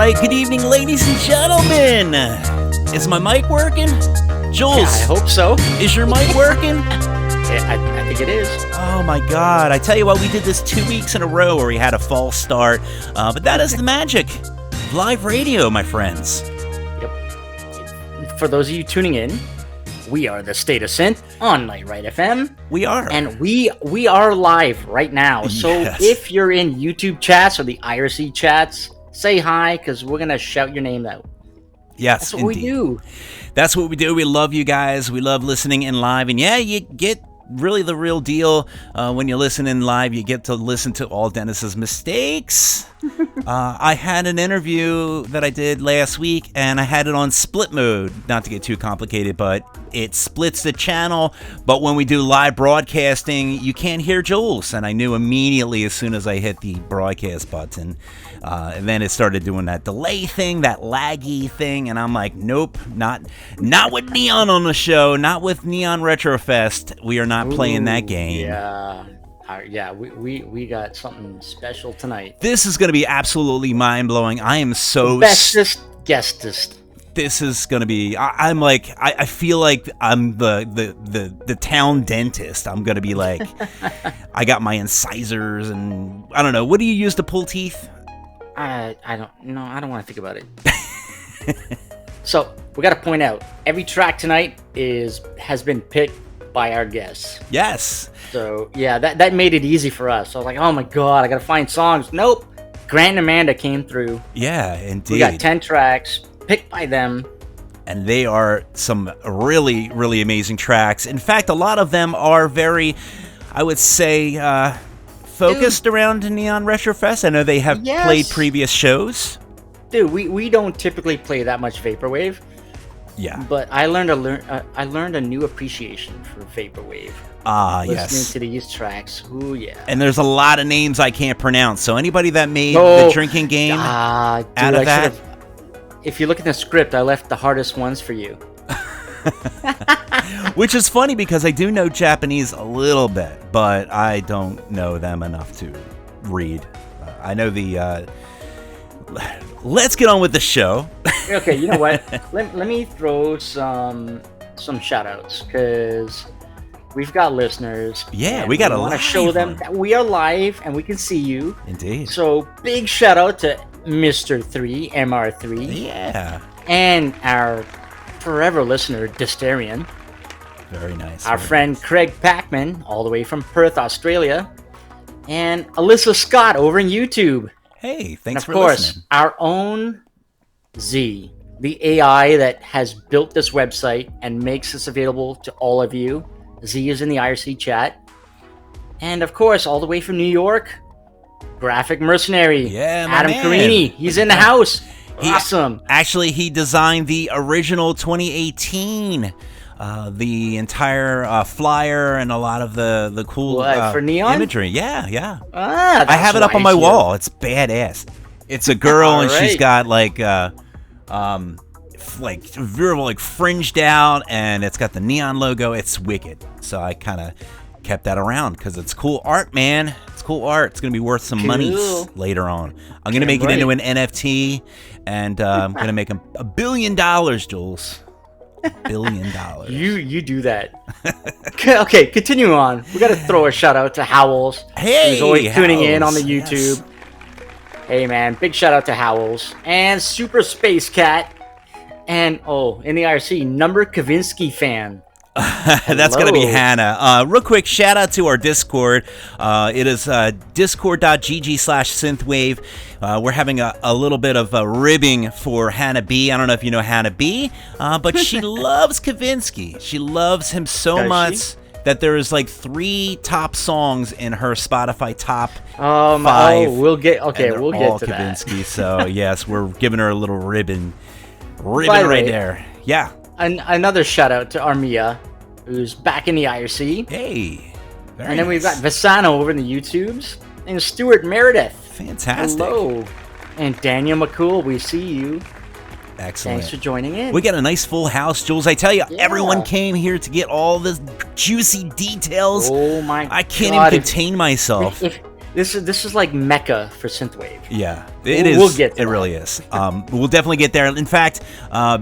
right, good evening, ladies and gentlemen. Is my mic working? Jules, I hope so. Is your mic working? I think it is. Oh my God! I tell you what, we did this 2 weeks in a row where we had a false start, but that is the magic of live radio, my friends. Yep. For those of you tuning in, we are the State of Synth on Night Right FM. We are, and we are live right now. So if you're in YouTube chats or the IRC chats, say hi because we're gonna shout your name out. Yes, that's what we do. That's what we do. We love you guys. We love listening in live, and yeah, you get really the real deal when you listen in live. You get to listen to all Dennis's mistakes. I had an interview that I did last week, and I had it on split mode. Not to get too complicated, but it splits the channel. But when we do live broadcasting, you can't hear Jules, and I knew immediately as soon as I hit the broadcast button. And then it started doing that delay thing, that laggy thing, and I'm like, nope, not with Neon on the show, not with Neon Retrofest. We are not playing that game. Yeah, we got something special tonight. This is going to be absolutely mind-blowing. I am so... Bestest, guestest. This is going to be... I'm like... I feel like I'm the town dentist. I'm going to be like... I got my incisors and... I don't know. What do you use to pull teeth? I don't want to think about it. So, we got to point out, every track tonight has been picked by our guests. Yes. So, yeah, that made it easy for us. I was like, oh my God, I got to find songs. Nope. Grant and Amanda came through. Yeah, indeed. We got 10 tracks picked by them. And they are some really, really amazing tracks. In fact, a lot of them are very, I would say... focused around Neon Retrofest. I know they have played previous shows. Dude, we don't typically play that much vaporwave. Yeah. But I learned a new appreciation for vaporwave. Listening to these tracks. Ooh, yeah. And there's a lot of names I can't pronounce. So anybody that made the drinking game out of that. If you look at the script, I left the hardest ones for you. Which is funny because I do know Japanese a little bit, but I don't know them enough to read. I know the... let's get on with the show. Okay, you know what? Let me throw some shout-outs, because we've got listeners. Yeah, we got a lot. We want to show them that we are live and we can see you. Indeed. So, big shout-out to Mr. 3, MR3. Yeah. And our forever listener, Distarian. Very nice. Our friend Craig Packman, all the way from Perth, Australia. And Alyssa Scott over in YouTube. Hey, thanks for And of course, listening. our own Z, the AI that has built this website and makes this available to all of you. Z is in the IRC chat. And of course, all the way from New York, Graphic Mercenary. Yeah, Adam Carini. He's in the house. Awesome. He designed the original 2018, the entire flyer and a lot of the cool for Neon imagery. Yeah. I have it up on my wall. It's badass. It's a girl and she's got like fringed out, and it's got the Neon logo. It's wicked. So I kind of kept that around because it's cool art, man. It's cool art. It's gonna be worth some monies later on. I'm gonna make it into an NFT, and I'm gonna make $1 billion, Jules. $1 billion. You do that. Okay, continue on. We got to throw a shout out to Howells. Hey, who's always tuning in on the Howells, YouTube. Yes. Hey man, big shout out to Howells and Super Space Cat, and in the IRC, Number Kavinsky fan. That's going to be Hannah. Real quick, shout out to our Discord. It is discord.gg/synthwave. We're having a little bit of a ribbing for Hannah B. I don't know if you know Hannah B, but she loves Kavinsky. She loves him so much that there is like 3 top songs in her Spotify top 5. We'll get to Kavinsky. So yes, we're giving her a little ribbon right there. Yeah. Another shout out to Armia, who's back in the IRC. Hey, and then we've got Visano over in the YouTubes, and Stuart Meredith. Fantastic. Hello. And Daniel McCool, we see you. Excellent. Thanks for joining in. We got a nice full house, Jules. I tell you, everyone came here to get all the juicy details. Oh my God. I can't even contain myself. This is like Mecca for synthwave. Yeah, it is. We'll get to it that. really is. We'll definitely get there. In fact,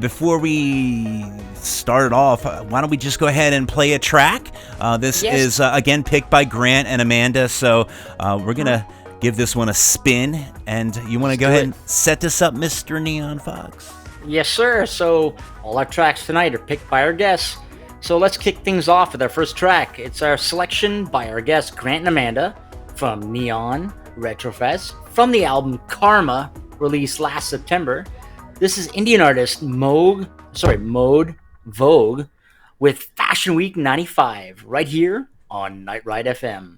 before we start off, why don't we just go ahead and play a track? This Yes. is again picked by Grant and Amanda. So we're gonna give this one a spin. And you want to go do ahead it. and set this up, Mr. Neon Fox? Yes, sir. So all our tracks tonight are picked by our guests. So let's kick things off with our first track. It's our selection by our guests Grant and Amanda from Neon Retrofest from the album Karma, released last September. This is Indian artist Mode Vogue with Fashion Week 95 right here on Night Ride FM.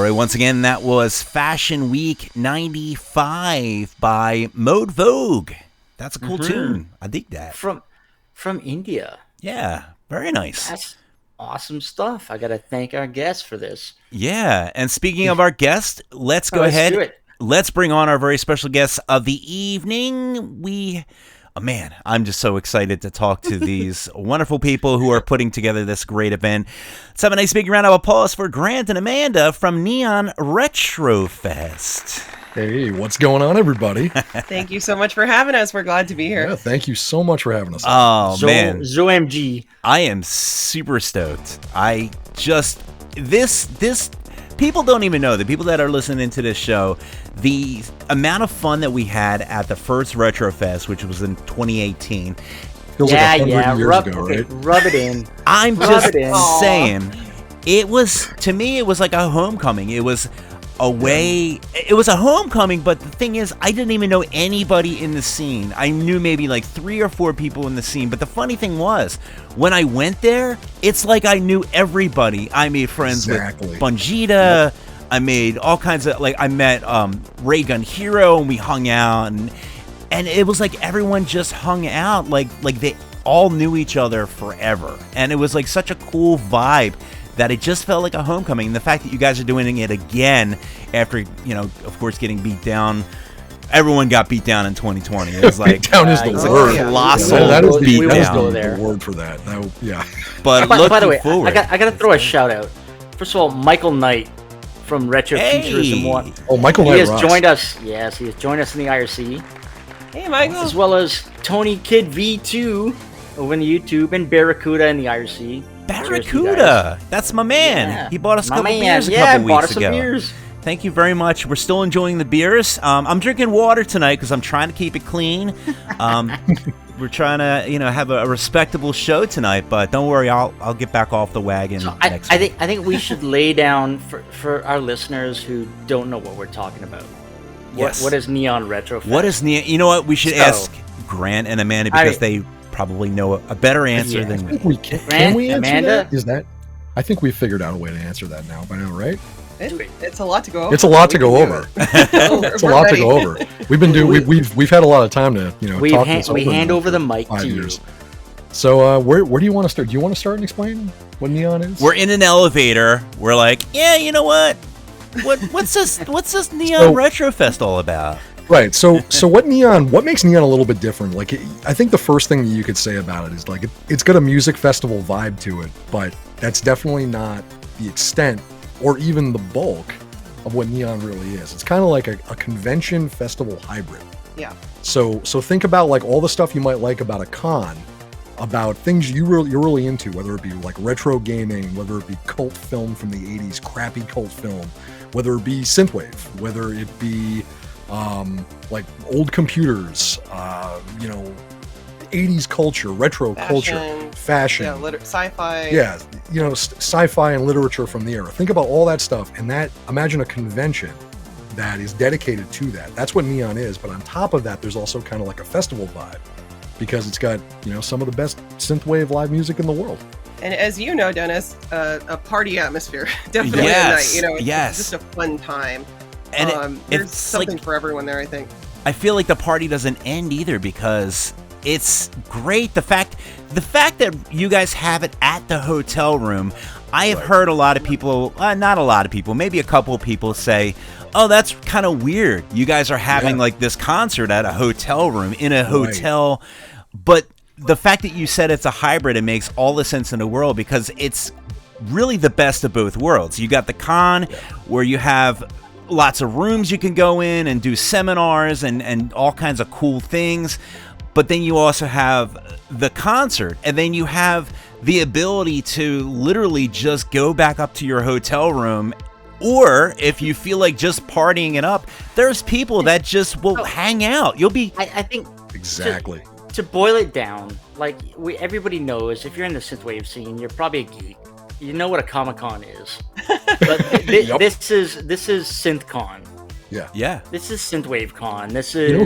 right, once again, that was Fashion Week 95 by Mode Vogue. That's a cool tune. I dig that. From India. Yeah, very nice. That's awesome stuff. I got to thank our guest for this. Yeah, and speaking of our guest, let's go ahead. Do it. Let's bring on our very special guest of the evening. Man, I'm just so excited to talk to these wonderful people who are putting together this great event. Let's have a nice big round of applause for Grant and Amanda from Neon Retrofest. Hey, what's going on, everybody? Thank you so much for having us. We're glad to be here. Yeah, thank you so much for having us. Oh, man. ZOMG. I am super stoked. This people don't even know, the people that are listening to this show, the amount of fun that we had at the first Retrofest, which was in 2018. Feels like 100 years ago, right? Rub it in. I'm just saying, it was like a homecoming. It was it was a homecoming, but the thing is, I didn't even know anybody in the scene. I knew maybe like 3 or 4 people in the scene, but the funny thing was, when I went there, it's like I knew everybody. I made friends with Bungita. I made all kinds of, I met Ray Gun Hero, and we hung out, and it was like everyone just hung out, like they all knew each other forever, and it was like such a cool vibe that it just felt like a homecoming. And the fact that you guys are doing it again after, of course, getting beat down. Everyone got beat down in 2020. It was like beat down is the word. Colossal that is beat the down. word for that. Yeah. But by the way, forward, I got to throw a shout out. First of all, Michael Knight from Retro Futurism One. Oh, Michael Knight. He has joined us. Yes, he has joined us in the IRC. Hey, Michael. As well as Tony Kid V2 over in the YouTube, and Barracuda in the IRC. Barracuda, that's my man. Yeah. He bought us a couple beers a couple couple bought weeks us some ago. Beers. Thank you very much. We're still enjoying the beers. I'm drinking water tonight because I'm trying to keep it clean. We're trying to, have a respectable show tonight. But don't worry, I'll get back off the wagon next week. I think we should lay down for our listeners who don't know what we're talking about. What is Neon Retrofest? What is Neon? You know what? We should ask Grant and Amanda because they probably know a better answer than we. Can we answer Amanda? that? I think we figured out a way to answer that now by now, right? It's a lot to go over. It's a lot to go over. It's a lot to go over. We've been doing. We've had a lot of time to talk this over. We hand over the mic to you. So where do you want to start? Do you want to start and explain what Neon is? We're in an elevator. We're like, yeah, you know what? What's this Neon Retrofest all about? Right. So what makes Neon a little bit different? I think the first thing that you could say about it is it's got a music festival vibe to it, but that's definitely not the extent or even the bulk of what Neon really is. It's kind of like a convention festival hybrid. Yeah. So think about all the stuff you might like about a con, about things you're really into, whether it be retro gaming, whether it be cult film from the 80s, crappy cult film, whether it be synthwave, whether it be old computers, 80s culture, retro culture, fashion, sci-fi. Yeah, sci-fi and literature from the era. Think about all that stuff, and imagine a convention that is dedicated to that. That's what Neon is. But on top of that, there's also kind of like a festival vibe because it's got some of the best synthwave live music in the world. And as you know, Dennis, a party atmosphere definitely yes, at night. It's just a fun time. And there's something for everyone there, I think. I feel like the party doesn't end either because it's great. The fact that you guys have it at the hotel room, I have heard a lot of people, not a lot of people, maybe a couple of people say, oh, that's kind of weird. You guys are having this concert at a hotel room in a hotel. But the fact that you said it's a hybrid, it makes all the sense in the world because it's really the best of both worlds. You got the con where you have lots of rooms you can go in and do seminars and all kinds of cool things. But then you also have the concert, and then you have the ability to literally just go back up to your hotel room, or if you feel like just partying it up, there's people that just will hang out. You'll be... I think... Exactly. To boil it down, everybody knows, if you're in the synthwave scene, you're probably a geek. You know what a Comic-Con is. But this is SynthCon. Yeah. This is Synthwave Con. This is... You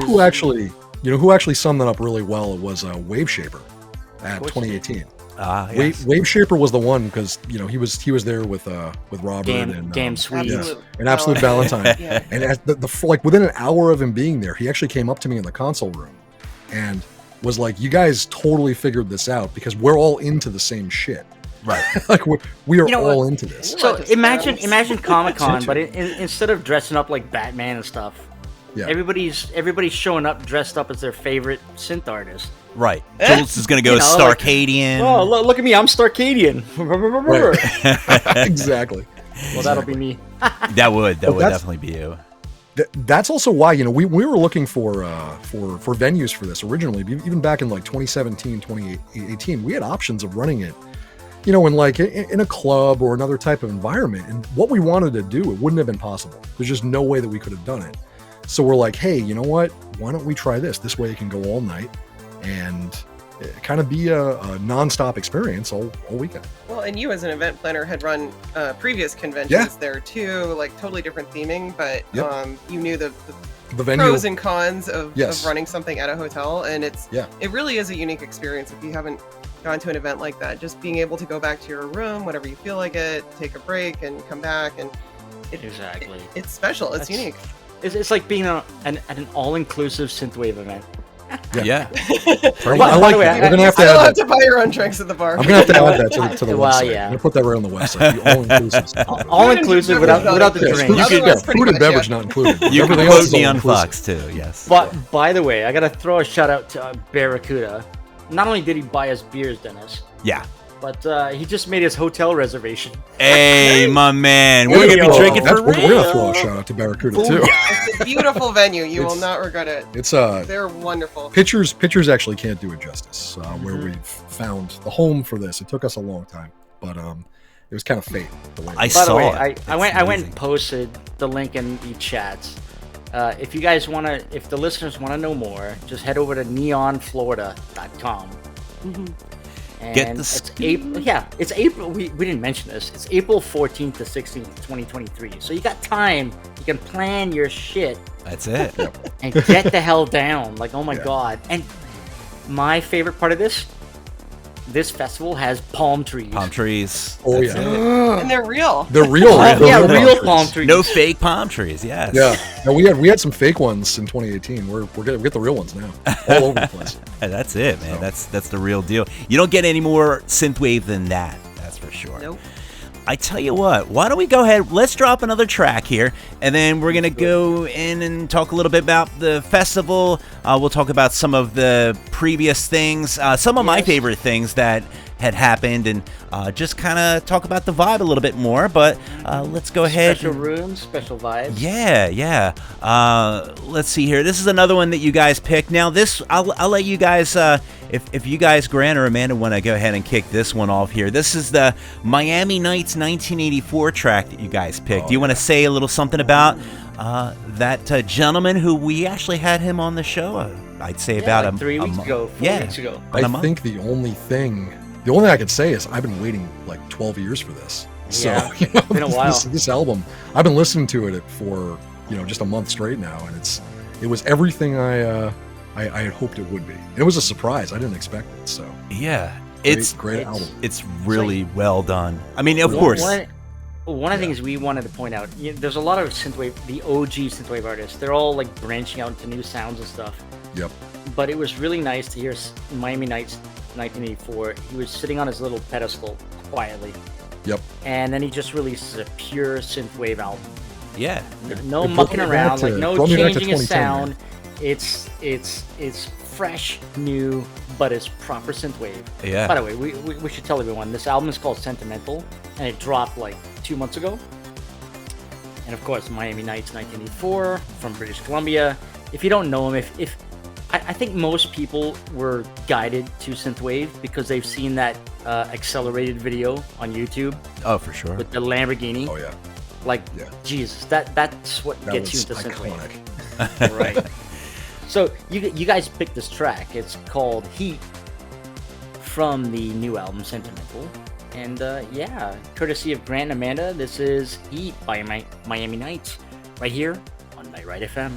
know who actually summed that up really well? It was Wave Shaper at 2018. Yes. Wave Shaper was the one because he was there with Robert and Damn sweet. yes, an absolute Valentine. Yeah. And at like within an hour of him being there, he actually came up to me in the console room and was like, "You guys totally figured this out because we're all into the same shit. Right. Like we are You know all what? into this." So Just imagine sounds- Comic-Con, but instead of dressing up like Batman and stuff, Yeah. everybody's showing up dressed up as their favorite synth artist. Right. Jules is going to go You know, like- Starcadian. Oh, look at me, I'm Starcadian. Right. Exactly. Well, that'll be me. that would that's- definitely be you. That's also why we were looking for venues for this originally, even back in like 2017, 2018. We had options of running it, in a club or another type of environment. And what we wanted to do, it wouldn't have been possible. There's just no way that we could have done it. So we're like, hey, you know what? Why don't we try this? This way it can go all night and kind of be a nonstop experience all weekend. Well, and you as an event planner had run previous conventions Yeah. there too, like totally different theming, but Yep. you knew the The venue. pros and cons of Yes. running something at a hotel, and it really is a unique experience. If you haven't gone to an event like that, just being able to go back to your room whenever you feel like it, take a break and come back, and Exactly. it's special. It's That's- unique. It's like being at an all-inclusive synthwave event. Yeah. I By like the way, that. We're gonna have to I don't add have that. to buy your own drinks at the bar. I'm gonna have to add that to the Well, website. yeah. I'm gonna put that right on the website. The all-inclusive. All-inclusive without the Yes, drink. food, Otherwise, pretty food and much, beverage yeah. not included. You can Everything else quote is Neon all-inclusive. Fox too, yes. But by the way, I gotta throw a shout out to Barracuda. Not only did he buy us beers, Dennis, Yeah. but he just made his hotel reservation. Hey, my man. We're We're going to be gonna drinking throw- for We're gonna throw real. a shout out to Barracuda too. It's a beautiful venue. You will It's- not regret it. It's They're wonderful. pictures actually can't do it justice. Where we've found the home for this. It took us a long time, but it was kind of fate. The way I it By the saw way, it. I It's went amazing. and posted the link in the chats. If you guys if the listeners want to know more, just head over to neonflorida.com. And Get the it's scoop. April. Yeah, it's April. We didn't mention this. It's April 14th to 16th, 2023. So you got time. You can plan your shit That's it. and get the hell down. Like, oh my Yeah. god. And my favorite part of this festival has palm trees. Palm trees. Oh, That's yeah. it. And they're real. They're real. Yeah, They're real trees. palm trees. No fake palm trees, yes. Yeah, no, we had some fake ones in 2018. We get the real ones now, all over the place. That's it, man. So- That's the real deal. You don't get any more synthwave than that. That's for sure. Nope. I tell you what, why don't we go ahead? Let's drop another track here, and then we're gonna go in and talk a little bit about the festival. We'll talk about some of the previous things, some of my Yes. favorite things that had happened, and just kind of talk about the vibe a little bit more. But let's go ahead. Special rooms, special vibes. Yeah. Let's see here. This is another one that you guys picked. Now, this I'll let you guys, if you guys, Grant or Amanda, want to go ahead and kick this one off here. This is the Miami Nights 1984 track that you guys picked. Do you want to say a little something about that gentleman who we actually had him on the show? I'd say about like a 3 weeks mo- ago, 4 yeah, weeks ago. about a I month. think the only thing I can say is I've been waiting like 12 years for this. So Yeah, been a while. This album, I've been listening to it for just a month straight now, and it was everything I had hoped it would be. It was a surprise. I didn't expect it. So Yeah, great it's- album. it's really well done. I mean, of course. One of the things we wanted to point out, there's a lot of synthwave, the OG synthwave artists. They're all like branching out into new sounds and stuff. Yep. But it was really nice to hear Miami Nights 1984. He was sitting on his little pedestal quietly, Yep. and then he just releases a pure synthwave album. Yeah. No It mucking brought me around, back like to- no brought me back to changing his 2010, sound. It's fresh, new, but it's proper synthwave. Yeah. By the way, we should tell everyone this album is called Sentimental, and it dropped like 2 months ago. And of course, Miami Nights 1984 from British Columbia. If you don't know him, if I think most people were guided to synthwave because they've seen that accelerated video on YouTube Oh, for sure. with the Lamborghini. Oh yeah. Like, Yeah. Jesus, that's what That gets you was into synthwave. iconic. Right. So you guys picked this track. It's called Heat from the new album Sentimental. And yeah, courtesy of Grant and Amanda, this is Heat by Miami Nights right here on Night Ride FM.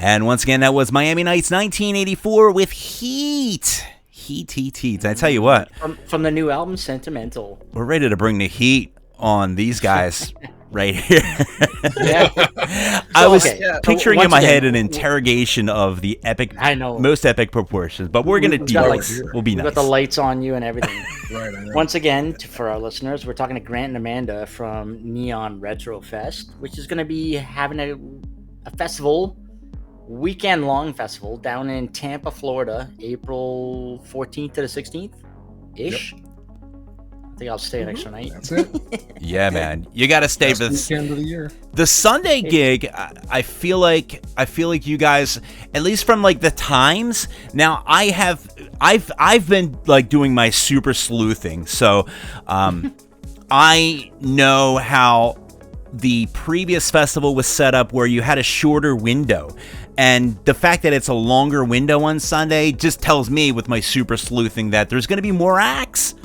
And once again, that was Miami Nights 1984 with Heat. Heat. I tell you what. From the new album, Sentimental. We're ready to bring the heat on these guys right here. Yeah. I was okay. picturing So in my once head again, an interrogation of the epic, I know. most epic proportions, but we're going to We've got, de-roast. We'll be We've nice. got the lights on you and everything. Right. I know. Once again, for our listeners, we're talking to Grant and Amanda from Neon Retrofest, which is going to be having a festival, weekend-long festival down in Tampa, Florida, April 14th to the 16th ish. I think I'll stay an extra night. That's it. Yeah, man, you got to stay Best for this. weekend of the year. The Sunday gig. I feel like you guys, at least from like the times. Now I've been like doing my super sleuthing, so I know how the previous festival was set up, where you had a shorter window. And the fact that it's a longer window on Sunday just tells me, with my super sleuthing, that there's going to be more acts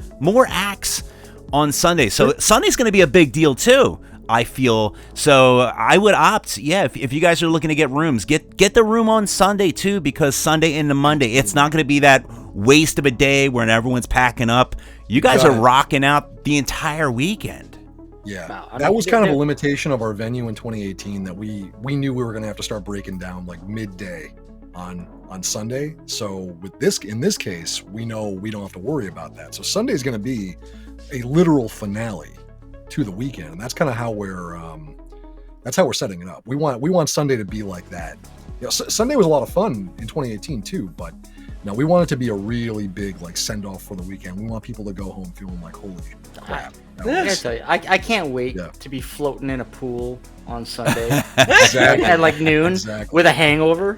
on Sunday. So Sunday's going to be a big deal too, I feel. So I would opt, if you guys are looking to get rooms, get the room on Sunday too, because Sunday into Monday, it's not going to be that waste of a day when everyone's packing up. You guys are rocking out the entire weekend. Yeah, that was kind of a limitation of our venue in 2018, that we knew we were going to have to start breaking down like midday on Sunday. So in this case, we know we don't have to worry about that. So Sunday is going to be a literal finale to the weekend, and that's kind of how we're setting it up. We want Sunday to be like that. Sunday was a lot of fun in 2018 too, but now we want it to be a really big like send off for the weekend. We want people to go home feeling like, holy crap. I can't wait to be floating in a pool on Sunday Exactly. at like noon with a hangover.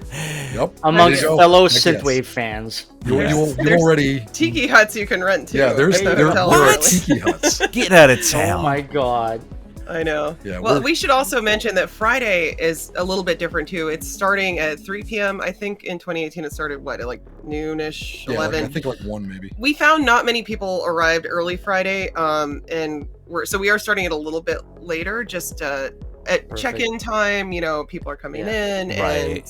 Yep. Amongst fellow Synthwave fans. You already tiki huts you can rent too. Yeah, there are tiki huts. Get out of town. Oh my god. I know. Yeah, well, we should also mention that Friday is a little bit different too. It's starting at 3 p.m. I think in 2018 it started at like noonish, 11. I think like 1 maybe. We found not many people arrived early Friday, and we are starting it a little bit later, just at check-in time. People are coming in, and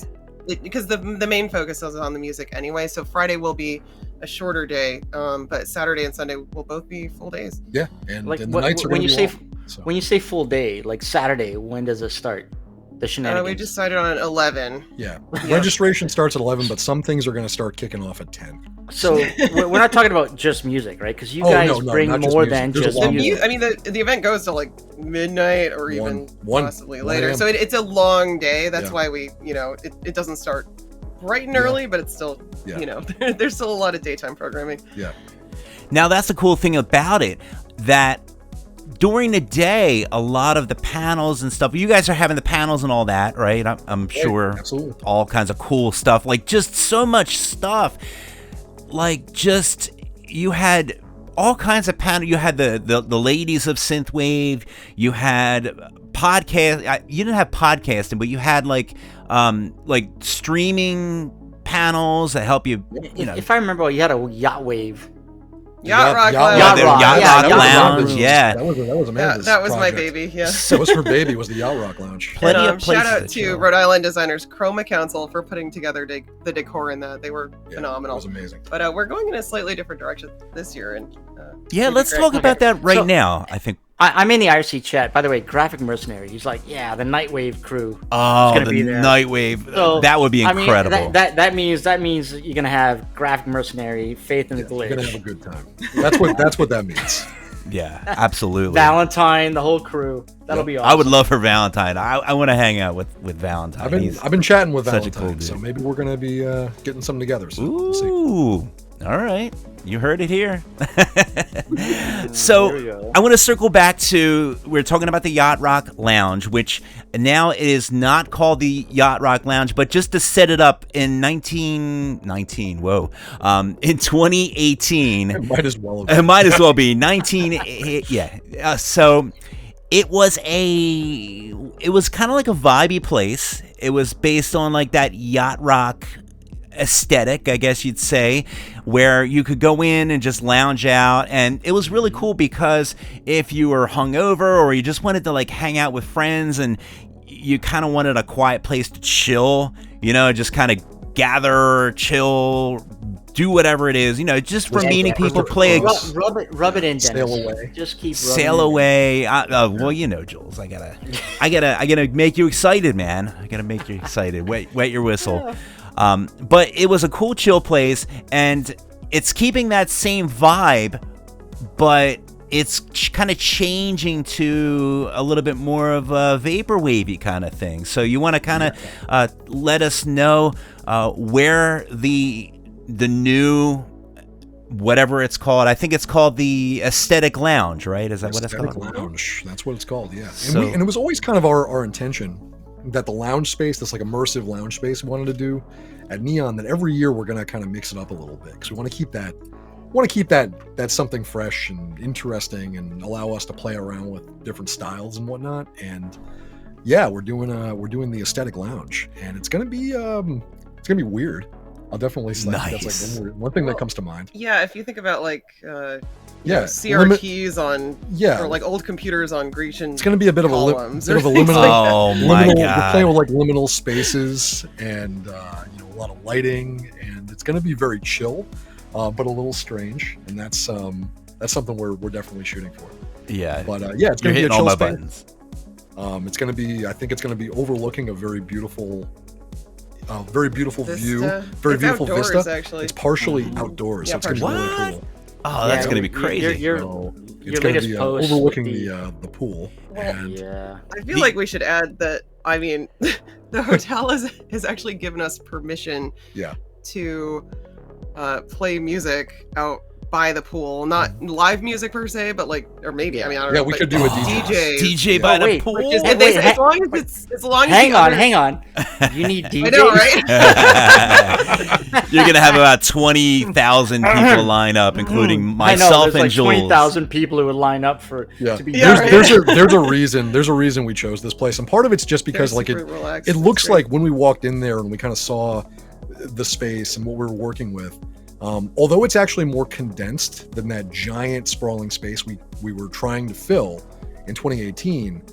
because the main focus is on the music anyway. So Friday will be a shorter day, but Saturday and Sunday will both be full days. Yeah, and like the nights are when going you to be say long. when you say full day, like Saturday, when does it start? The shenanigans. We decided on 11. Yeah. Registration starts at 11, but some things are going to start kicking off at 10. So we're not talking about just music, right? Because you guys bring more than just music. I mean, the event goes to like midnight or even possibly later. So it's a long day. That's why we, it doesn't start bright and early, but it's still, there's still a lot of daytime programming. Yeah. Now that's the cool thing about it, that during the day, a lot of the panels and stuff, you guys are having the panels and all that, right? I'm sure. Absolutely. All kinds of cool stuff, like just so much stuff. Like just, you had all kinds of panels. You had the ladies of Synthwave. You had podcast. You didn't have podcasting, but you had like streaming panels that help you. If I remember, you had a yacht wave. Yacht Rock Lounge. Yeah. That was Amanda's that was my project. baby. Yeah. That was her baby. Was the Yacht Rock Lounge. Plenty of places. Shout out to Rhode Island designers Chroma Council for putting together the decor in that. They were phenomenal. It was amazing. But we're going in a slightly different direction this year, and let's talk about that right now. I think I'm in the IRC chat. By the way, Graphic Mercenary. He's like, yeah, the Nightwave crew. Oh, the Nightwave. So, that would be incredible. I mean, that means you're gonna have Graphic Mercenary, Faith in the Glitch. You're gonna have a good time. That's what that means. Yeah, absolutely. Valentine, the whole crew. That'll be awesome. I would love for Valentine. I want to hang out with Valentine. I've been chatting with Valentine, such a cool dude. So maybe we're gonna be getting something together. So we'll see. All right. You heard it here. So I want to circle back to, we're talking about the Yacht Rock Lounge, which now it is not called the Yacht Rock Lounge, but just to set it up in 2018. It might as well be. It might as well be 19. So it was kind of like a vibey place. It was based on like that yacht rock aesthetic, I guess you'd say, where you could go in and just lounge out. And it was really cool because if you were hungover or you just wanted to like hang out with friends and you kind of wanted a quiet place to chill, just kind of gather, chill, do whatever it is, just for meeting people, play rub it in, Dennis. Sail away. Just keep sail away. Well, Jules, I gotta make you excited, man. I gotta make you excited. Wet your whistle. But it was a cool, chill place, and it's keeping that same vibe, but it's kind of changing to a little bit more of a vaporwavy kind of thing. So you want to kind of let us know where the new, whatever it's called, I think it's called the Aesthetic Lounge, right? Is that what it's called? Aesthetic Lounge. That's what it's called, yeah. So, and it was always kind of our intention that the lounge space, this like immersive lounge space we wanted to do at Neon, that every year we're going to kind of mix it up a little bit, because we want to keep that something fresh and interesting, and allow us to play around with different styles and whatnot. And yeah, we're doing the Aesthetic Lounge, and it's gonna be weird. I'll definitely say that's like one thing that comes to mind. Yeah, if you think about like CRTs on or like old computers on Grecian, it's going to be a bit of a liminal. Oh my God! We're playing with like liminal spaces and a lot of lighting, and it's going to be very chill, but a little strange, and that's something we're definitely shooting for. Yeah, but it's going to be a chill all my space. buttons. It's going to be, I think it's going to be overlooking a very beautiful view, very beautiful outdoors, vista. Actually. It's partially outdoors, so it's going to be really cool. Oh, that's going to be crazy. Your It's going to be overlooking the pool. I feel like we should add that. I mean, the hotel has actually given us permission to play music out by the pool, not live music per se, but like, or maybe I mean, I don't know. Yeah, we could do a DJ by the pool. As long as hang on. You need DJs. I know, right? You're gonna have about 20,000 people line up, including myself and Jules. 20,000 people who would line up to be. There's a reason we chose this place, and part of it's just because like it looks like when we walked in there and we kind of saw the space and what we were working with. Although it's actually more condensed than that giant sprawling space we were trying to fill in 2018,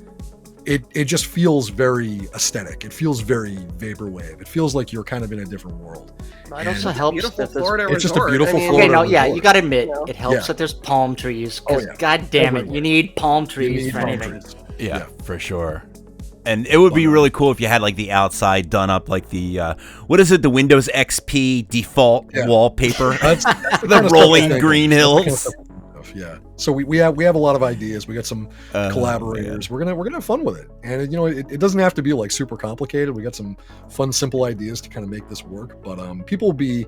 it just feels very aesthetic. It feels very vaporwave. It feels like you're kind of in a different world. It also helps that it's just a beautiful Florida. Okay, no, resort. you got to admit, it helps that there's palm trees. Because God damn it, you need palm trees for anything. Yeah, for sure. And it would be really cool if you had like the outside done up like the what is it? The Windows XP default wallpaper, the rolling green hills. Yeah. So we have a lot of ideas. We got some collaborators. We're gonna have fun with it, and it doesn't have to be like super complicated. We got some fun, simple ideas to kind of make this work. But people will be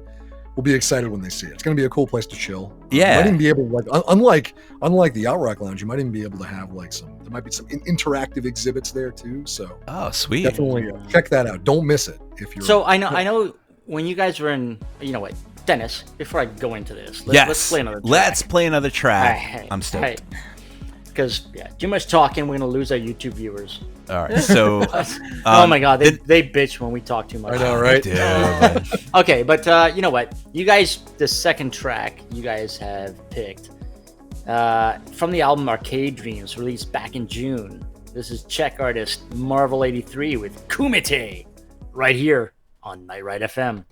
excited when they see it. It's gonna be a cool place to chill. Yeah. You might even be able to, like unlike the Outrock Lounge, you might even be able to have like there might be some interactive exhibits there too. So sweet. Definitely check that out. Don't miss it if you're. So I know when you guys were in. You know what, Dennis? Before I go into this, let's play another track. Let's play another track. I'm stoked. Because too much talking, we're gonna lose our YouTube viewers. All right, so oh my God, they bitch when we talk too much. I know, right? Okay, but you know what? You guys, the second track you guys have picked from the album Arcade Dreams, released back in June. This is Czech artist Marvel 83 with Kumite, right here on Night Ride FM.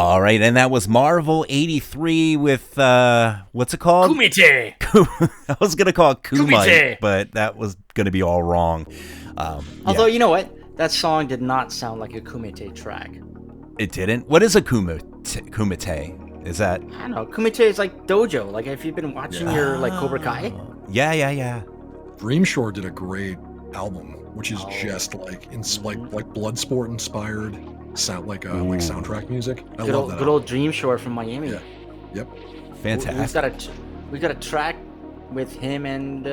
All right, and that was Marvel 83 with what's it called? Kumite. I was gonna call it Kumite, Kumite. but that was gonna be all wrong. Although you know what, that song did not sound like a Kumite track. It didn't. What is a Kumite? Is that? I don't know. Kumite is like dojo. Like if you've been watching your like Cobra Kai. Yeah. Dream Shore did a great album, which is just like like Bloodsport inspired sound, like soundtrack music. I love that. Good old Dream Shore from Miami. Yeah. Yep. Fantastic. We got a track with him and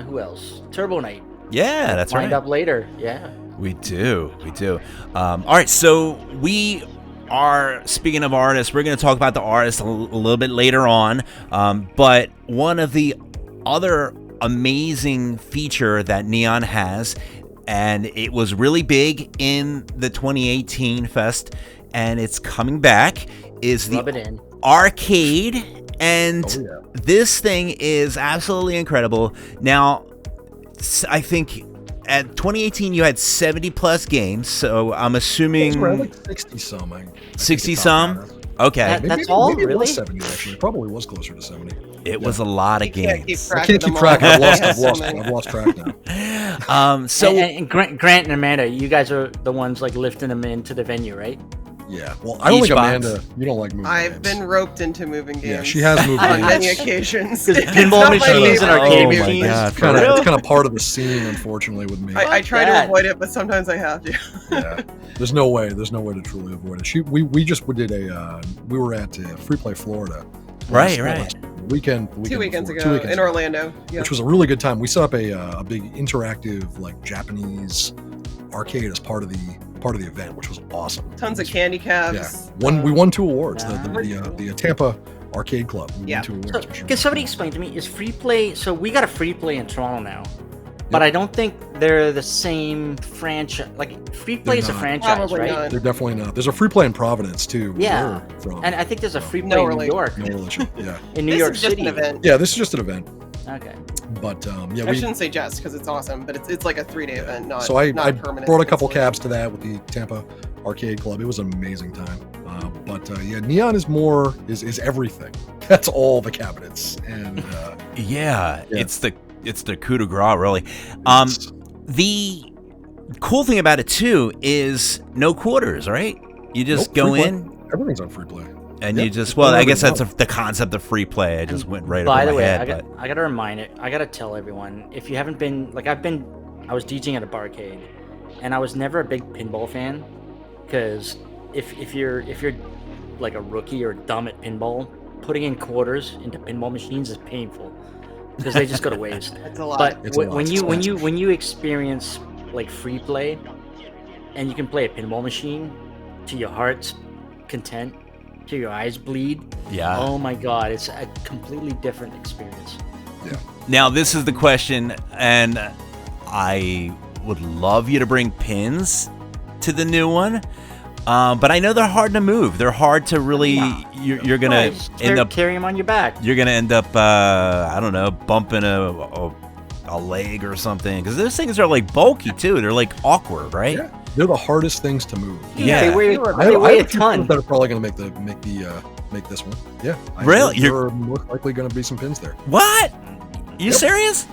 who else? Turbo Knight. Yeah, that's right. Lined up later. Yeah. We do. All right, so we are, speaking of artists, we're going to talk about the artists a little bit later on. But one of the other amazing feature that Neon has, and it was really big in the 2018 Fest, and it's coming back, is the arcade. And this thing is absolutely incredible. Now, I think at 2018 you had 70 plus games, so I'm assuming like 60 some. 60 some. Okay, that's all. Maybe really? It was 70 actually. It probably was closer to 70. It was a lot of games. I can't keep track. I've lost track now. So and Grant and Amanda, you guys are the ones like lifting them into the venue, right? Yeah. Well, I don't think Amanda. You don't like moving. I've been roped into moving games. Yeah, she has moved on games. many occasions. Pinball machines and arcade machines. It's kind of part of the scene, unfortunately, with me. I try to avoid it, but sometimes I have to. Yeah. There's no way to truly avoid it. We did we were at Free Play Florida. Right. Weekend 2 weekends ago in Orlando, which was a really good time. We set up a big interactive like Japanese arcade as part of the event, which was awesome. Tons of candy cabs. Yeah. We won 2 awards. The Tampa Arcade Club. We won 2 awards. So, can somebody explain to me, is Free Play? So we got a Free Play in Toronto now, but I don't think they're the same franchise. Like Free Play is a franchise, Probably right? not. They're definitely not. There's a Free Play in Providence too. Yeah. From. And I think there's a Free Play in New York. No relation. Yeah. In New York City. This is just an event. Yeah, this is just an event. Okay. But I shouldn't say just because it's awesome, but it's like a 3-day event, not so I permanent. brought a couple cabs to that with the Tampa Arcade Club. It was an amazing time. Neon is more is everything. That's all the cabinets and it's the coup de grace, really. The cool thing about it too is no quarters, right? You just go in. Everything's on Free Play. And you just, I guess that's the concept of Free Play. I just went right over my head. By the way, I gotta remind it. I gotta tell everyone, if you haven't been, like I was DJing at a barcade, and I was never a big pinball fan, because if you're like a rookie or dumb at pinball, putting in quarters into pinball machines is painful, because they just go to waste. It's a lot. But when you experience like Free Play, and you can play a pinball machine to your heart's content, to your eyes bleed. Yeah. Oh my God, it's a completely different experience. Yeah. Now this is the question, and I would love you to bring pins to the new one, but I know they're hard to move. They're hard to really. You're gonna end up carry them on your back. You're gonna end up, I don't know, bumping a leg or something, because those things are like bulky too. They're like awkward, right? Yeah. They're the hardest things to move. Yeah, they weigh a ton. That are probably going to make this one. Yeah, really? There are most likely going to be some pins there. What? You serious?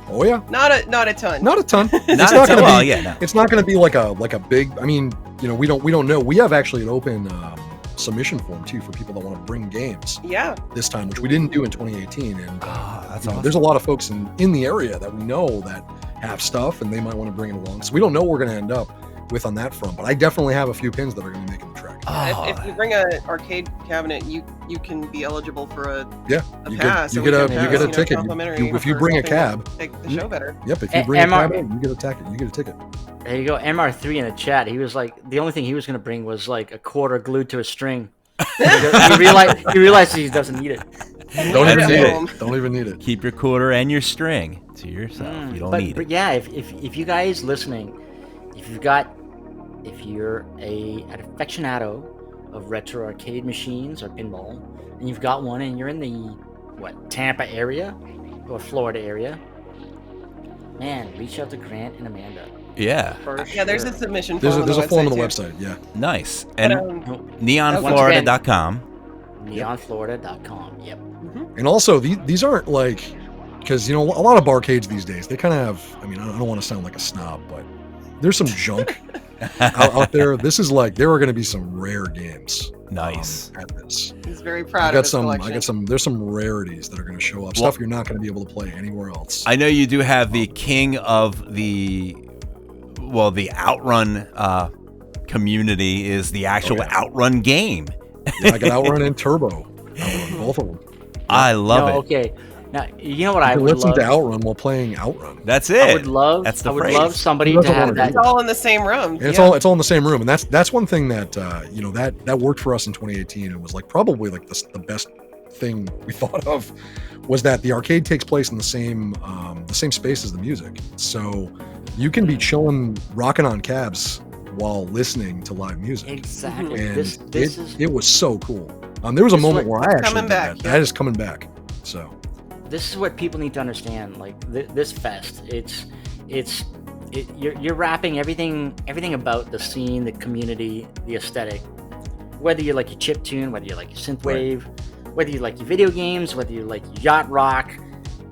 Oh yeah. Not a ton. Not a ton. It's not going to be. No. It's not going to be like a big. I mean, we don't know. We have actually an open submission form too for people that want to bring games. Yeah. This time, which we didn't do in 2018, and that's awesome. There's a lot of folks in the area that we know that have stuff, and they might want to bring it along. So we don't know what we're going to end up with on that front, but I definitely have a few pins that are going to make the track. If you bring an arcade cabinet, you can be eligible for a pass. You get a ticket. If you bring a cab, make the show better. Yep. If you bring a cabinet, you get a ticket. There you go. MR3 in the chat. He was like, the only thing he was going to bring was like a quarter glued to a string. he realized he doesn't need it. Don't even need it. Keep your quarter and your string to yourself. You don't need it. But yeah, if you guys listening, if you're an aficionado of retro arcade machines or pinball, and you've got one and you're in the Tampa area or Florida area, man, reach out to Grant and Amanda. Yeah. Yeah, there's a submission There's form. a form on the too. website. Yeah. Nice. And But, neonflorida.com. Neonflorida.com. Yep. And also, these aren't like, because a lot of barcades these days, they kind of have. I mean, I don't want to sound like a snob, but there's some junk out there. This is like there are going to be some rare games. Nice. At this. he's very proud of his I collection. got some. There's some rarities that are going to show up. Stuff you're not going to be able to play anywhere else. I know you do have the king of the Outrun community is the actual Outrun game. Yeah, I got Outrun and Turbo. Outrun, both of them. I love it. Okay. Now, you know what I You can would listen love? to Outrun while playing Outrun. That's it. I would love. That's the I would phrase. love somebody That's to what I have wanna that. It's all in the same room. And it's all in the same room, and that's one thing that that worked for us in 2018. It was like probably like the best thing we thought of was that the arcade takes place in the same space as the music, so you can be chilling, rocking on cabs while listening to live music. Exactly. And This is it was so cool. There was a This moment what- where I actually Coming did back, that. yeah. That is coming back. So this is what people need to understand. Like this fest, you're wrapping everything about the scene, the community, the aesthetic. Whether you like your chiptune, whether you like your synthwave, whether you like your video games, whether you like your yacht rock,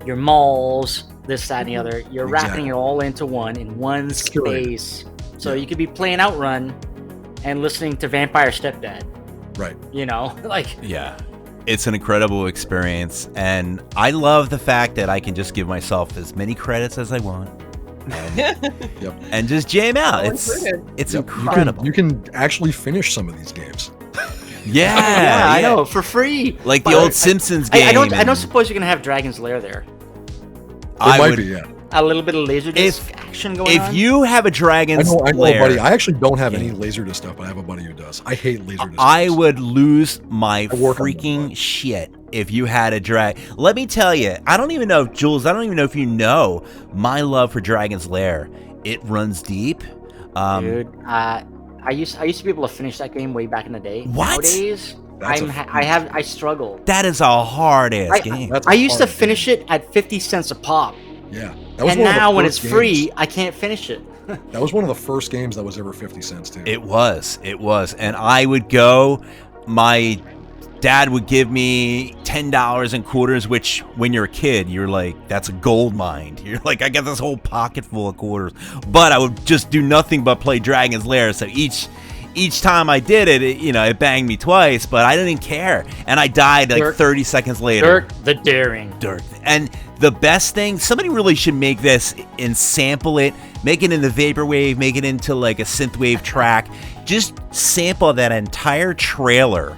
your malls, this, that, and the other. You're wrapping it all into one space. So you could be playing Outrun and listening to Vampire Stepdad. right. Yeah. It's an incredible experience, and I love the fact that I can just give myself as many credits as I want and, and just jam out. All It's included. incredible. You can actually finish some of these games. Yeah, I know, for free. Like the But old Simpsons game. I don't and suppose you're gonna have Dragon's Lair there. I It might would- be, yeah. A little bit of Laserdisc action going on. If you have a Dragon's I know, Lair, buddy. I actually don't have any Laserdisc stuff, but I have a buddy who does. I hate Laserdisc. I would lose my I work on freaking that. shit if you had a drag. Let me tell you, I don't even know, Jules, I don't even know if you know my love for Dragon's Lair. It runs deep. Dude, I used to be able to finish that game way back in the day. What? Nowadays, That's I struggle. That is a hard ass game. That's a I used to hard finish game. it at 50 cents a pop. Yeah. That was And one of the now when it's first free, games- I can't finish it. That was one of the first games that was ever 50 cents too. It was. And I would go, my dad would give me $10 in quarters, which when you're a kid, you're like, that's a gold mine. You're like, I got this whole pocket full of quarters. But I would just do nothing but play Dragon's Lair. So each time I did it, it banged me twice, but I didn't care. And I died like Dirk- 30 seconds later. Dirk the Daring. Dirk. And the best thing, somebody really should make this and sample it, make it in the Vaporwave, make it into like a Synthwave track. Just sample that entire trailer.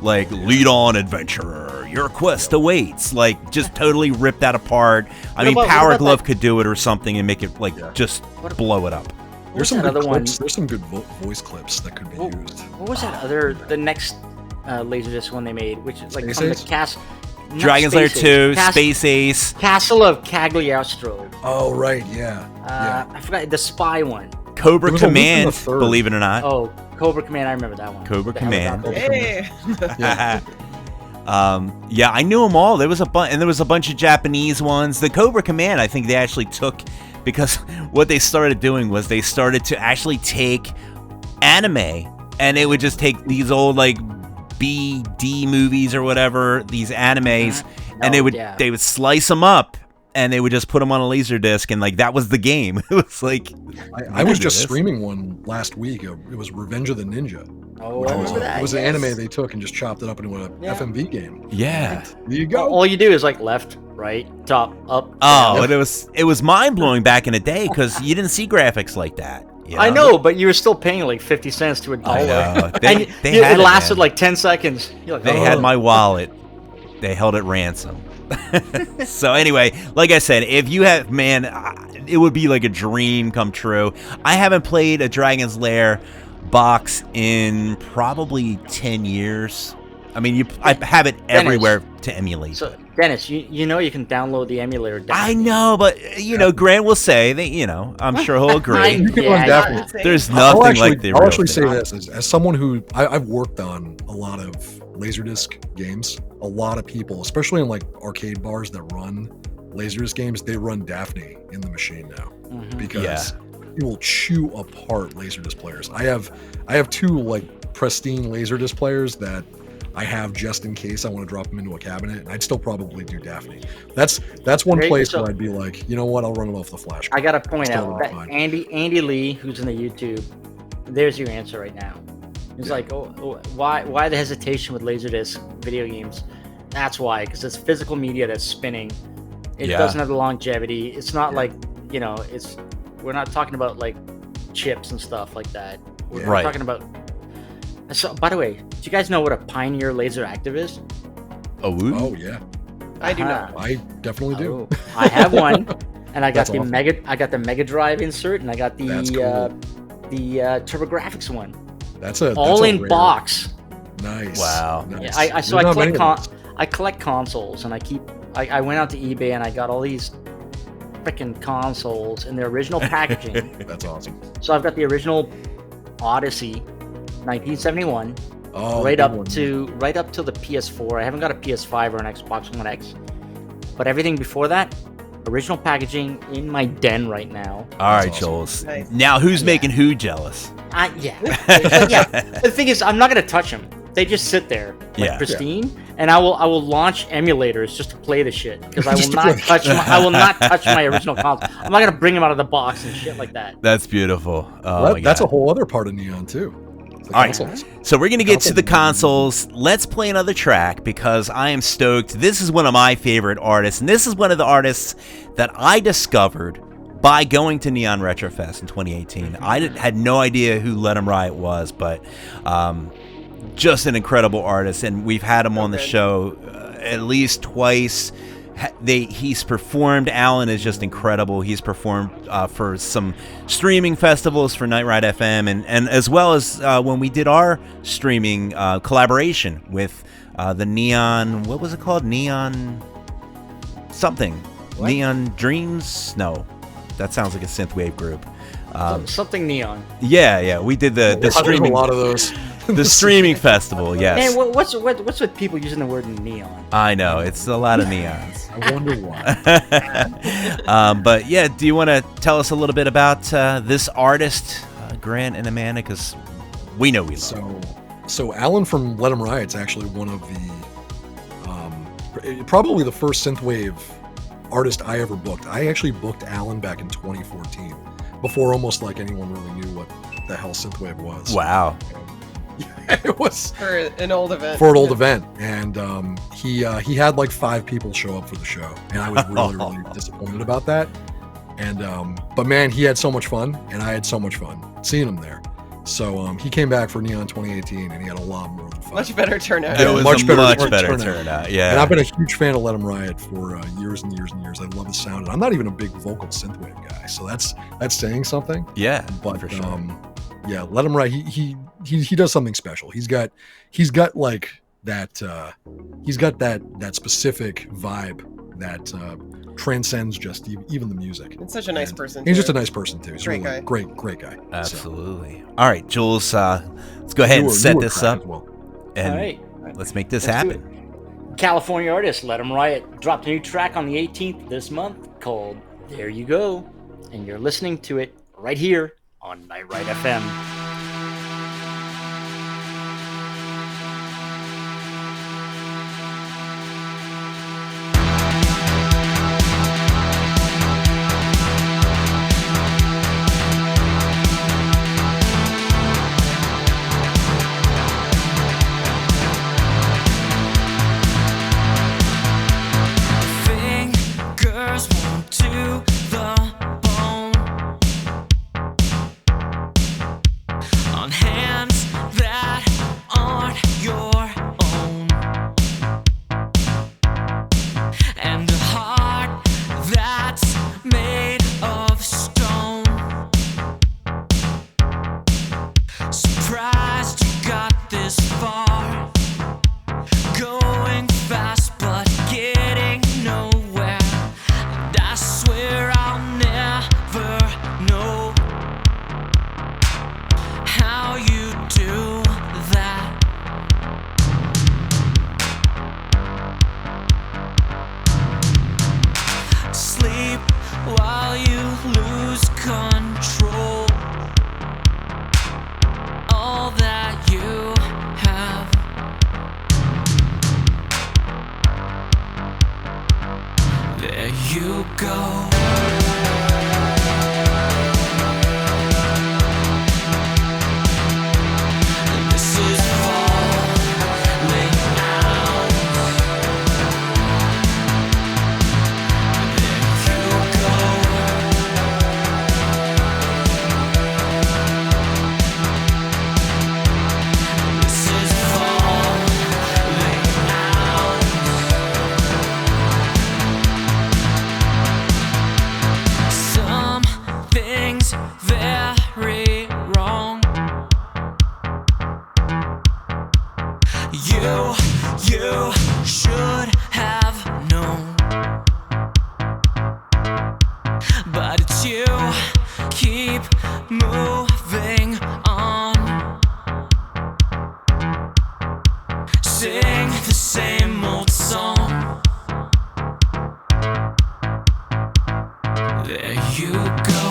Like, lead on, adventurer, your quest awaits. Like, just totally rip that apart. I mean, what Power about Glove that- could do it or something and make it, like, just blow it up. There's some that good other one? clips. There's some good voice clips that could be What, used. what was that the next Laserdisc one they made, which is like Space from the Ace? cast. not Dragon's Lair Space 2, Ace, Space Ace, Castle of Cagliostro. Oh right, yeah. I forgot the spy one. Cobra There was a Luke in Command, the third. believe it or not. Oh, Cobra Command. I remember that one. Cobra The Command. helicopter. Hey. Yeah, I knew them all. There was a bunch of Japanese ones. The Cobra Command, I think they actually took, because what they started doing was they started to actually take anime, and they would just take these old like B-D movies or whatever, these animes, and they would slice them up, and they would just put them on a laser disc, and like that was the game. It was like I was just streaming one last week. It was Revenge of the Ninja. Oh, Which I was remember that. it was an yes. anime they took and just chopped it up into an Yeah. FMV game. yeah. There you go. All you do is like left, right, top, up. Oh, down. and it was mind blowing back in the day because you didn't see graphics like that. you I know, but you were still paying like 50 cents to a dollar. I know. And They it lasted like 10 seconds. You're like, They oh. had my wallet. They held it ransom. So anyway, like I said, if you have, man, it would be like a dream come true. I haven't played a Dragon's Lair box in probably 10 years. I mean, I have it everywhere to emulate. So, Dennis, you know you can download the emulator. I know, but Grant will say that, I'm sure he'll agree. You can Yeah, run I Daphne. There's I'll nothing actually, like the I'll real actually thing. say this as someone who I've worked on a lot of Laserdisc games. A lot of people, especially in like arcade bars that run Laserdisc games, they run Daphne in the machine now Mhm. because will chew apart Laserdisc players. I have two like pristine Laserdisc players that I have just in case I want to drop them into a cabinet, and I'd still probably do Daphne. That's one place where I'd be like, you know what, I'll run it off the flash. I gotta point out that Andy Lee, who's in the YouTube, there's your answer right now. He's like, why the hesitation with Laserdisc video games? That's why, because it's physical media that's spinning. It doesn't have the longevity. It's not like, we're not talking about like chips and stuff like that. We're talking about. So, by the way, do you guys know what a Pioneer Laser Active is? Oh yeah, I do not. I definitely do. I have one, and I got awesome. I got the Mega Drive insert, and I got the TurboGrafx one. That's all in rare box. Nice. Wow. Nice. Yeah, I collect consoles, and I went out to eBay and I got all these freaking consoles in their original packaging. That's awesome. So I've got the original Odyssey, 1971, right up to the PS4. I haven't got a PS5 or an Xbox One X, but everything before that, original packaging in my den right now. All right, awesome. Jules. Nice. Now, who's making who jealous? Yeah. The thing is, I'm not gonna touch them. They just sit there, pristine, and I will launch emulators just to play the shit because I will not touch. I will not touch my original console. I'm not gonna bring them out of the box and shit like that. That's beautiful. Oh, my that's God. a whole other part of Neon too. All right, so we're going to get to the consoles. Let's play another track because I am stoked. This is one of my favorite artists, and this is one of the artists that I discovered by going to Neon Retrofest in 2018. I had no idea who Let 'Em Riot was, but just an incredible artist, and we've had him on the show at least twice. He's performed. Alan is just incredible. He's performed for some streaming festivals for Night Ride FM, and as well as when we did our streaming collaboration with the Neon. What was it called? Neon something. What? Neon Dreams? No, that sounds like a synthwave group. Something Neon. Yeah. We did the streaming. A lot of those. The streaming festival, yes. Man, what's with people using the word neon? I know, it's a lot of neons. I wonder why. But yeah, do you want to tell us a little bit about this artist, Grant and Amanda? Because we know we love. So Alan from Let 'Em Riot's actually one of the probably the first synthwave artist I ever booked. I actually booked Alan back in 2014, before almost like anyone really knew what the hell synthwave was. Wow. It was for an old event. And he had like 5 people show up for the show, and I was really disappointed about that. And but man, he had so much fun, and I had so much fun seeing him there. So he came back for Neon 2018, and he had a lot more than fun. Much better turnout. It was much better turnout. Yeah. And I've been a huge fan of Let 'Em Riot for years and years and years. I love his sound, and I'm not even a big vocal synthwave guy, so that's saying something. Yeah, but for sure. Yeah, Let 'Em Riot. He does something special. He's got like that. He's got that specific vibe that transcends just even the music. It's such a nice person. He's just a nice person too. He's great really guy. Great guy. Absolutely. So. All right, Jules. Let's go ahead and set this up, and all right. Let's make this happen. California artist Let 'Em Riot dropped a new track on the 18th this month called "There You Go," and you're listening to it right here on Night Ride FM. To the bone. There you go. This is falling out. There you go. This is falling out. Some things very wrong. You should have known, but it's you keep moving on. Sing the same old song. There you go.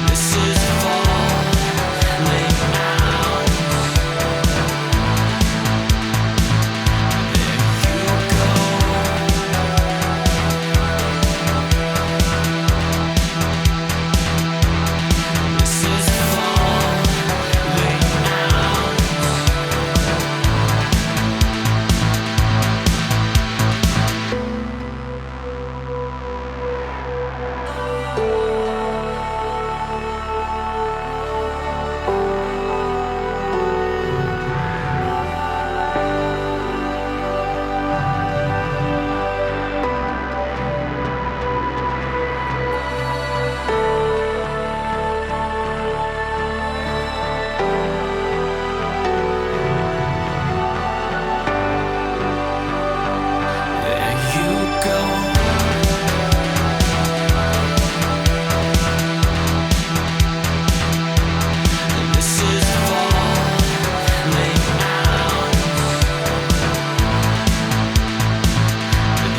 This is falling out. There you go. This is falling out. There you go. This is falling out.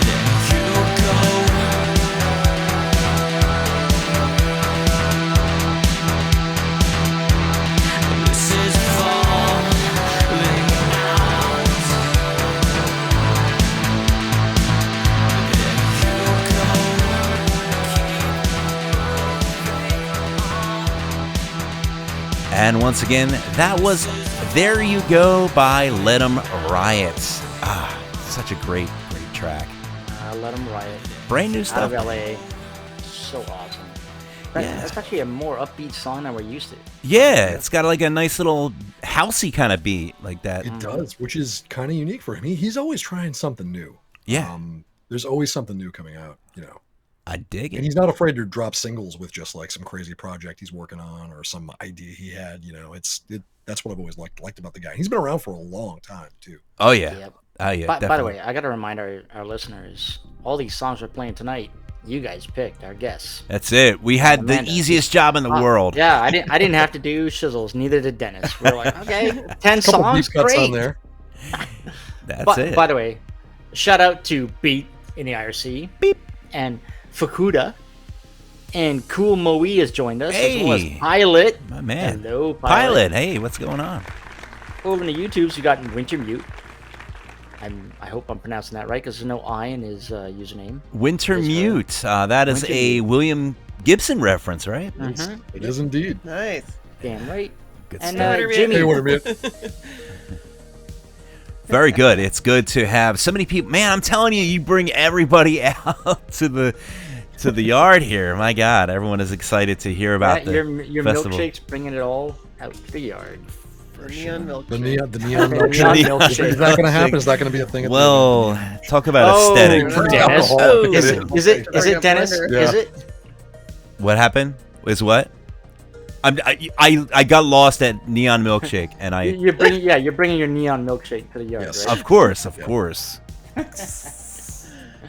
There you go. This is falling out. And once again, that was There You Go by Let 'Em Riot. Such a great track. Let 'em riot. Brand new Out stuff. of LA. So awesome. That's actually a more upbeat song than we're used to. Yeah, it's got like a nice little housey kind of beat like that. It does, which is kind of unique for him. He's always trying something new. Yeah. There's always something new coming out, you know. I dig And it. he's not afraid to drop singles with just like some crazy project he's working on or some idea he had. You know, that's what I've always liked about the guy. He's been around for a long time too. Oh yeah. Yep. Oh yeah. By the definitely. way, I got to remind our listeners, all these songs we're playing tonight, you guys picked, our guests. That's it. We had the Amanda. easiest job in the world. Yeah, I didn't have to do shizzles, neither did Dennis. We were like, okay, 10 Couple songs, deep cuts great. on there. That's it. By the way, shout out to Beat in the IRC. Beep. And Fukuda. And Cool Moe has joined us. As well as Hey. Pilot. My man. Hello, Pilot. Hey, what's going on? Over in the YouTubes, we got Winter Mute. I hope I'm pronouncing that right because there's no I in his username. Winter That's Mute. That is Winter a Mute. William Gibson reference, right? Mhm. It is indeed. Nice. Damn right. Good And stuff. Jimmy. Hey, wait a minute. Very good. It's good to have so many people. Man, I'm telling you, you bring everybody out to the yard here. My God, everyone is excited to hear about Yeah, the your festival. milkshake's bringing it all out to the yard. The neon milk. The neon The milkshake. neon milkshake. Is that going to happen? Is that going to be a thing? At Well, talk about Oh, aesthetic. Dennis. Oh, Is yeah. it Dennis? Yeah. Is it? What happened? Is what? I got lost at Neon Milkshake, and You're bringing your neon milkshake to the yard, Yes. right? of course.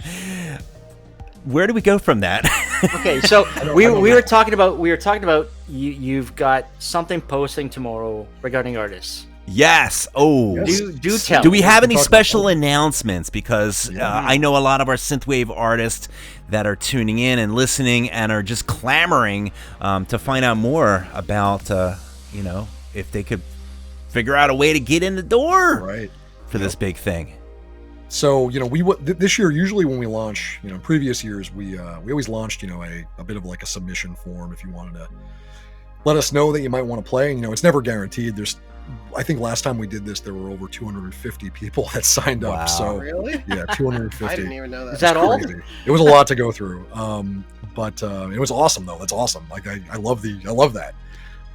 Yeah. Where do we go from that? Okay, so we I don't were know. talking about you've got something posting tomorrow regarding artists. Yes. Oh. Yes. Do tell. Do we have We any can talk special about announcements? Because I know a lot of our Synthwave artists that are tuning in and listening and are just clamoring to find out more about, if they could figure out a way to get in the door Right. for this big thing. So, this year, usually when we launch, in previous years, we always launched, a bit of like a submission form if you wanted to let us know that you might want to play. And, it's never guaranteed. I think last time we did this, there were over 250 people that signed Wow. up. So, Really? yeah, 250. I didn't even know that. Is that all? Crazy. It was a lot to go through. But it was awesome though. That's awesome. Like I love that.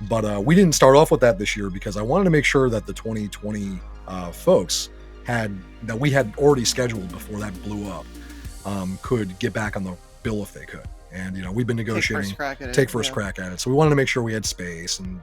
But we didn't start off with that this year because I wanted to make sure that the 2020 folks that we had already scheduled before that blew up could get back on the bill if they could. And we've been negotiating. Take first crack at it. So we wanted to make sure we had space and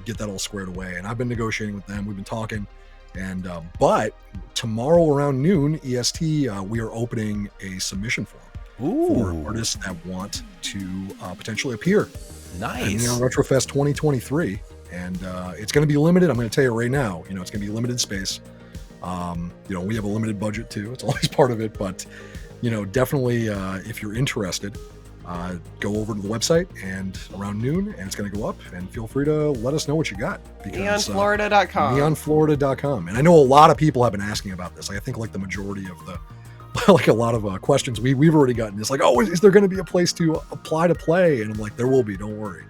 get that all squared away. And I've been negotiating with them. We've been talking. And but tomorrow around noon EST, we are opening a submission form for artists that want to potentially appear at Nice. Neon Retrofest 2023. And it's going to be limited. I'm going to tell you right now, it's going to be limited space. We have a limited budget too. It's always part of it, but definitely if you're interested, go over to the website and around noon, and it's going to go up. And feel free to let us know what you got. Because, Neonflorida.com. Neonflorida.com. And I know a lot of people have been asking about this. I think like the majority of the like a lot of questions we've already gotten. It's like, oh, is there going to be a place to apply to play? And I'm like, there will be. Don't worry.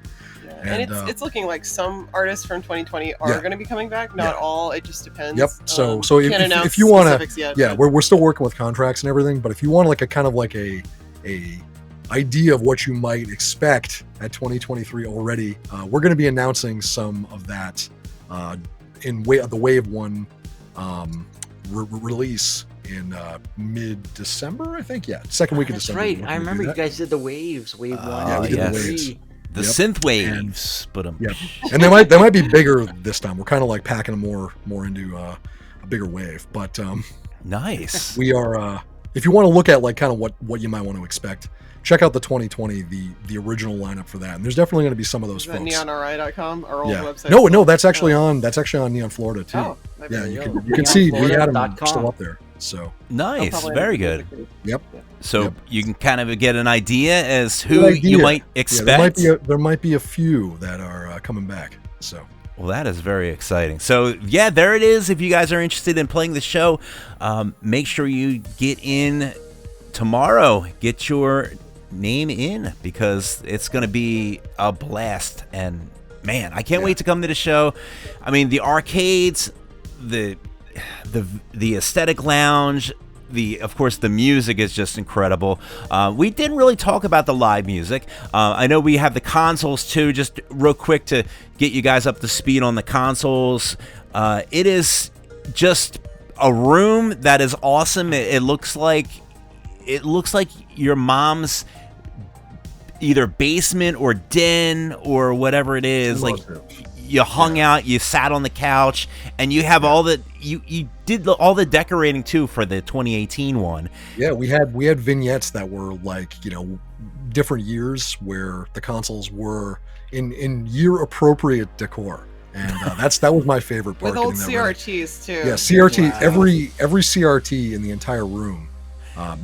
And it's looking like some artists from 2020 are going to be coming back. Not all. It just depends. Yep. So can't announce if you want specifics to, yet, we're still working with contracts and everything. But if you want like a kind of like a idea of what you might expect at 2023 already, we're going to be announcing some of that in the Wave 1 release in mid-December, I think. Yeah, second week of That's December. right. I remember you guys did the waves. Wave 1. Yeah, we did the waves. The Yep. Synthwaves, but Yeah, and they might be bigger this time. We're kind of like packing them more into a bigger wave. But nice. we are. If you want to look at like kind of what you might want to expect, check out the 2020 the original lineup for that. And there's definitely going to be some of those Is that folks. neonri.com, our old website? No, that's actually on Neon Florida too. Oh, yeah, you can see we had them still up there. So Nice, very good. Yep. So you can kind of get an idea as who you might expect. There might be a few that are coming back. So. Well, that is very exciting. So, yeah, there it is. If you guys are interested in playing the show, make sure you get in tomorrow. Get your name in because it's going to be a blast. And, man, I can't wait to come to the show. I mean, the arcades, the aesthetic lounge, of course the music is just incredible. We didn't really talk about the live music. I know we have the consoles too. Just real quick to get you guys up to speed on the consoles. It is just a room that is awesome. It looks like your mom's either basement or den or whatever it is. Like you hung out, you sat on the couch, and you have all the you did all the decorating too for the 2018 one. Yeah, we had vignettes that were like different years where the consoles were in year appropriate decor, and that was my favorite part. With old CRTs too. Yeah, CRT. Wow. Every CRT in the entire room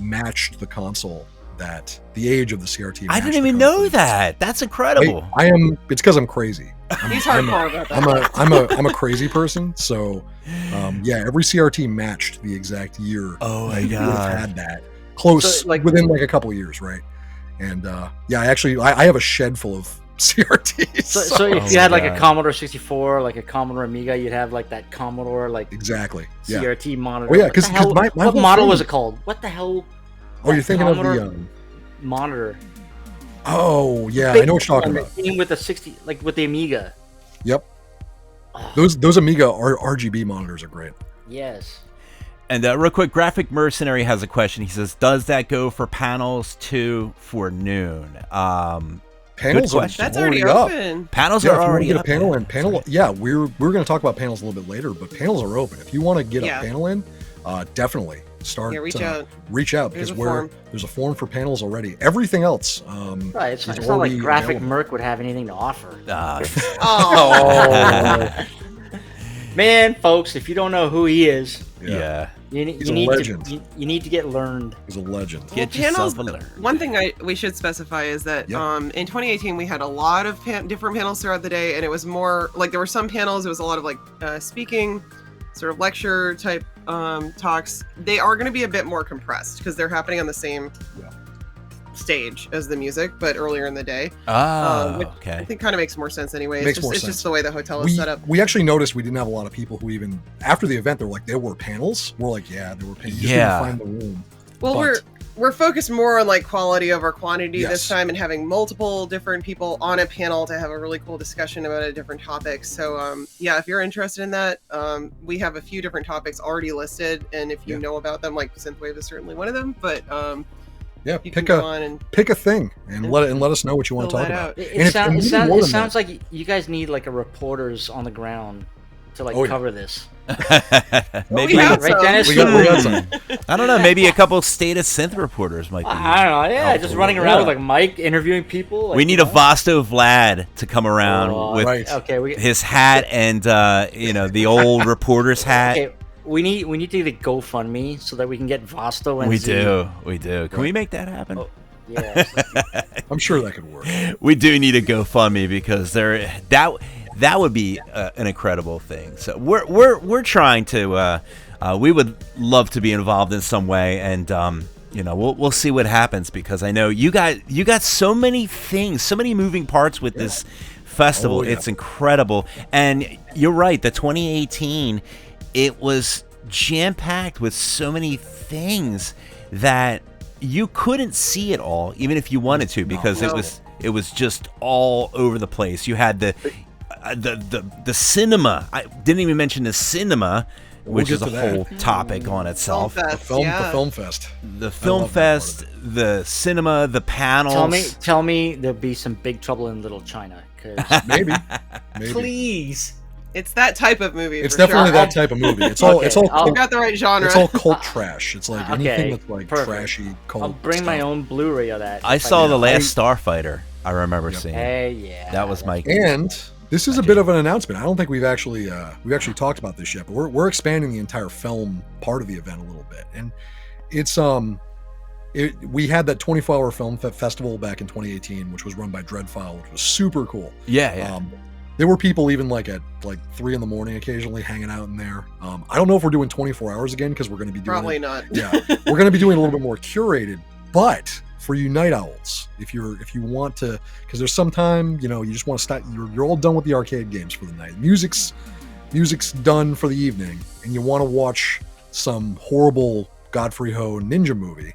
matched the console. That the age of the CRT. I didn't even know that. That's incredible. I am. It's because I'm crazy. He's hardcore about that. I'm a crazy person. So, every CRT matched the exact year. Oh my god! Had that close, within like a couple of years, right? And I have a shed full of CRTs. So if you had like a Commodore 64, like a Commodore Amiga, you'd have like that Commodore exactly CRT monitor. Oh yeah, because my what model was it called? What the hell? Oh, you're thinking Commodore of the monitor. Oh yeah, I know what you're talking about. With the 60, like with the Amiga. Yep. Those Amiga RGB monitors are great. Yes. And real quick, Graphic Mercenary has a question. He says, "Does that go for panels too for noon?" Panels that's already open. Panels are already up. Panel. Yeah, we're going to talk about panels a little bit later, but panels are open. If you want to get a panel in, definitely. Reach out because there's a form for panels already. Everything else, right? It's not like Graphic Merc would have anything to offer. Oh, man, folks, if you don't know who he is, You He's a need legend. you need to get learned. He's a legend. Well, Get panels. yourself alert. One thing we should specify is that Yeah. in 2018 we had a lot of different panels throughout the day, and it was more like there were some panels. It was a lot of like speaking, sort of lecture type talks. They are going to be a bit more compressed because they're happening on the same stage as the music, but earlier in the day. Which I Okay. think kind of makes more sense anyway. Makes It's more just sense. the way the hotel is set up. We actually noticed we didn't have a lot of people who even after the event they're like there were panels. We're like there were panels. Just Yeah. couldn't find the room. Well, But- we're focused more on like quality over quantity Yes. this time, and having multiple different people on a panel to have a really cool discussion about a different topic. So yeah, if you're interested in that, we have a few different topics already listed, and if you know about them, like Synthwave is certainly one of them. But Yeah, you pick can go on and pick a thing and let us know what you want to fill talk that about. out. And It if- sounds and it, even sound, more it than sounds that- like you guys need like a reporters on the ground to like Oh, yeah. cover this. Maybe we have right, some. Dennis? we got some. I don't know. Maybe a couple state of synth reporters might be. I don't know. Yeah, just helpful. running around with Yeah. like Mike interviewing people. Like, We need you a know? Vasto Vlad to come around Oh, with right. Okay, his hat and the old reporter's hat. okay. We need to do the GoFundMe so that we can get Vasto and We Z. do. Can we make that happen? Oh. Yeah. I'm sure that could work. We do need a GoFundMe because that would be an incredible thing. So we're trying to. We would love to be involved in some way, and we'll see what happens because I know you got so many things, so many moving parts with this festival. Oh, yeah. It's incredible, and you're right. The 2018, it was jam packed with so many things that you couldn't see it all, even if you wanted to, because No. it was just all over the place. You had the cinema. I didn't even mention the cinema, which get is a to that. whole topic on itself. Film The Fest, film, yeah. the film fest. The film love that part of fest, the cinema, the panels. Tell me there'll be some big trouble in Little China. 'Cause Maybe. please. It's that type of movie. It's for definitely sure. that type of movie. It's all Okay, I'll- You got the right genre. it's all cult trash. It's like Okay, anything that's like perfect. trashy cult. I'll bring my stuff. own Blu-ray of that. I if saw can. The Last Starfighter. I remember Yep. seeing. Hey, yeah. That was my. And this is a bit of an announcement. I don't think we've actually talked about this yet, but we're expanding the entire film part of the event a little bit. And it's we had that 24-hour film festival back in 2018, which was run by Dreadfile, which was super cool. Yeah. There were people even like at like 3 a.m. occasionally hanging out in there. I don't know if we're doing 24 hours again because we're going to be doing Probably it. not. Yeah, we're going to be doing it a little bit more curated. But for you night owls, if you want to, because there's some time you just want to start. You're all done with the arcade games for the night. Music's done for the evening, and you want to watch some horrible Godfrey Ho ninja movie.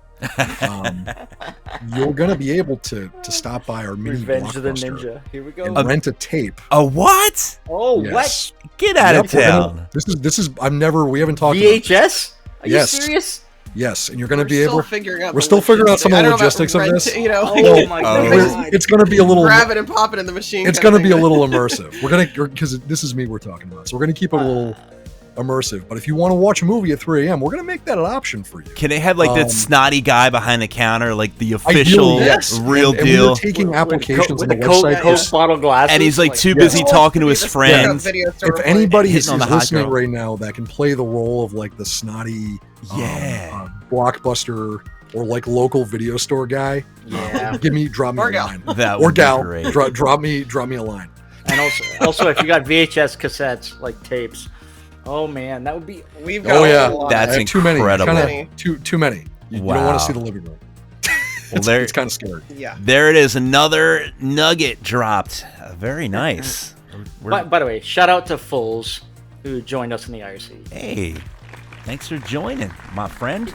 You're going to be able to stop by our mini Revenge of the Blockbuster Ninja. Here we go. and rent a tape. A what? Oh, Yes. Get out of Yep, we're town. gonna- this is we haven't what? talked about VHS? Are Yes. you serious? yes, and you're going to We're be still able figuring out. we're the still figuring out some of the logistics. I don't know about logistics of rent, this. You know, Oh my Oh. god. it's going to be a little grab it and pop it in the machine. it's kind going of to be a thing. little immersive. We're going to because this is me we're talking about. So we're going to keep it a little immersive. But if you want to watch a movie at 3 a.m., we're going to make that an option for you. Can they have like that Um, snotty guy behind the counter, like the official Ideally, yes. real And deal? we're taking applications with on the the Coke, website. Coke If bottle glasses. And he's like too Yeah. busy talking to his Just friends. video store play. anybody is Hitting on the hot listening girl. right now that can play the role of like the snotty Yeah. Blockbuster or like local video store guy, Yeah. drop me Or a gal. line. That Or would be gal, great. drop me a line. And also if you got VHS cassettes, like tapes, oh man, that would be. We've got Oh yeah, a lot. That's I have too many. incredible. Kinda too many. You don't want Wow. to see the living room. Well, there, It's kind of scary. Yeah. there it is. Another nugget dropped. Very nice. By the way, shout out to Fulls who joined us in the IRC. Hey, thanks for joining, my friend.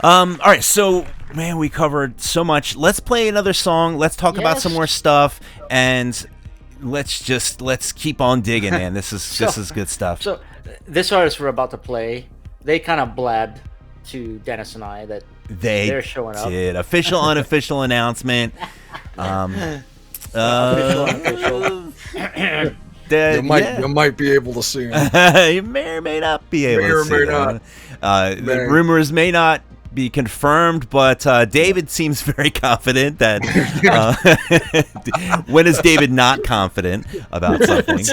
All right, so man, we covered so much. Let's play another song. Let's talk about some Yes. more stuff, and let's keep on digging, man. This is good stuff. So this artist we're about to play, they kind of blabbed to Dennis and I that they're showing up. did official, unofficial announcement. Official. You might be able to see him. You may or may not be able May to or see may that. not. The May. rumors may not be confirmed, but David seems very confident that. When is David not confident about something?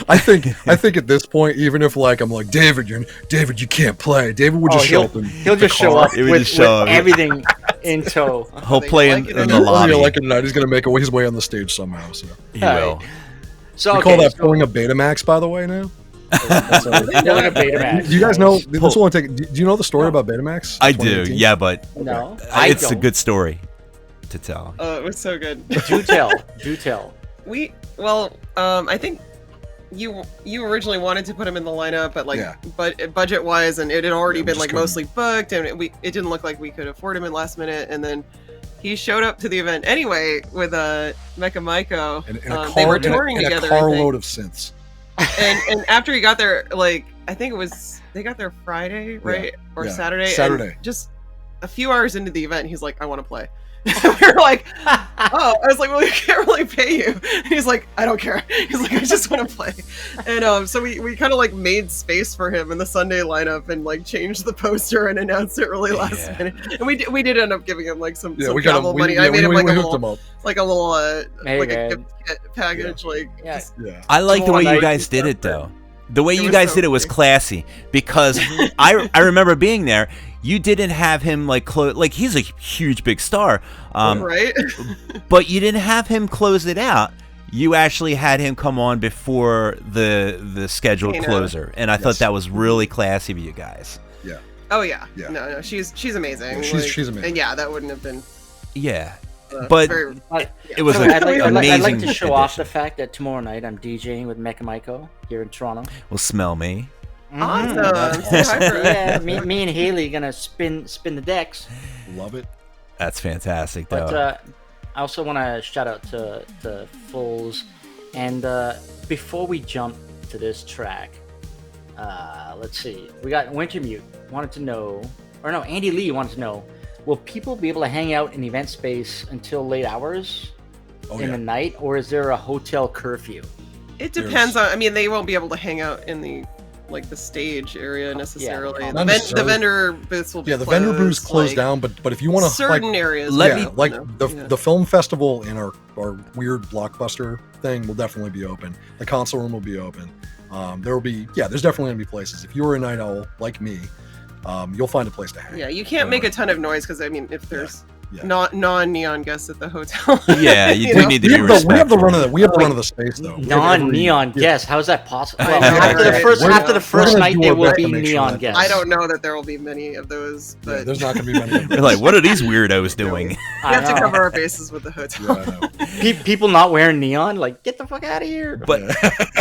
I think at this point, even if like I'm like David, you can't play. David would just show up. He'll just show up with everything in tow. He'll play in the lobby. Like it or not, he's gonna make his way on the stage somehow. So he will. So we call that pulling a Betamax, by the way, now. Pulling a Betamax. Do you guys know? This will take. Do you know the story about Betamax? I do. Yeah, but no, it's a good story to tell. Oh, it was so good. Do tell. I think you originally wanted to put him in the lineup, but budget wise, and it had already been like mostly booked, and it didn't look like we could afford him in last minute, and then he showed up to the event anyway with Mecha Maiko. They were touring together. A carload of synths. And after he got there, like I think they got there Friday, right? Or Saturday. Saturday. And just a few hours into the event, he's like, "I want to play." We were like, "Oh," I was like, "Well, we can't really pay you." And he's like, "I don't care." He's like, "I just want to play." And so we kind of like made space for him in the Sunday lineup and like changed the poster and announced it really last minute. And we did end up giving him like some travel money. I made him like a little gift kit package. I like the way you guys did it though. The way you guys did it was classy because I remember being there. You didn't have him like he's a huge big star, right? But you didn't have him close it out. You actually had him come on before the scheduled closer, and I thought that was really classy of you guys. Yeah. Oh yeah. No, she's amazing. Yeah, she's amazing. And that wouldn't have been. Yeah. But it was amazing. I'd like to show off the fact that tomorrow night I'm DJing with Mecha Maiko here in Toronto. Well, smell me. Awesome. Yeah, me and Haley gonna spin the decks. Love it. That's fantastic, though. But I also want to shout out to Fulls. And before we jump to this track, let's see. We got Wintermute wanted to know, Andy Lee wanted to know, will people be able to hang out in event space until late hours in the night, or is there a hotel curfew? It depends on. I mean, they won't be able to hang out in the stage area necessarily. The vendor booths will be the vendor booths closed down, but if you want to certain areas, the film festival and our weird blockbuster thing will definitely be open. The console room will be open. There will be there's definitely gonna be places. If you're a night owl like me, you'll find a place to hang. Yeah, you can't make a ton of noise because I mean, if there's non-neon guests at the hotel, you do need to be respectful. We have the run of the space though. Non-neon guests, how is that possible? Well, after the first night, there will be neon guests. I don't know that there will be many of those, but there's not going to be many. They're like, what are these weirdos doing? We have to cover our bases with the hotel. People not wearing neon, like get the fuck out of here. But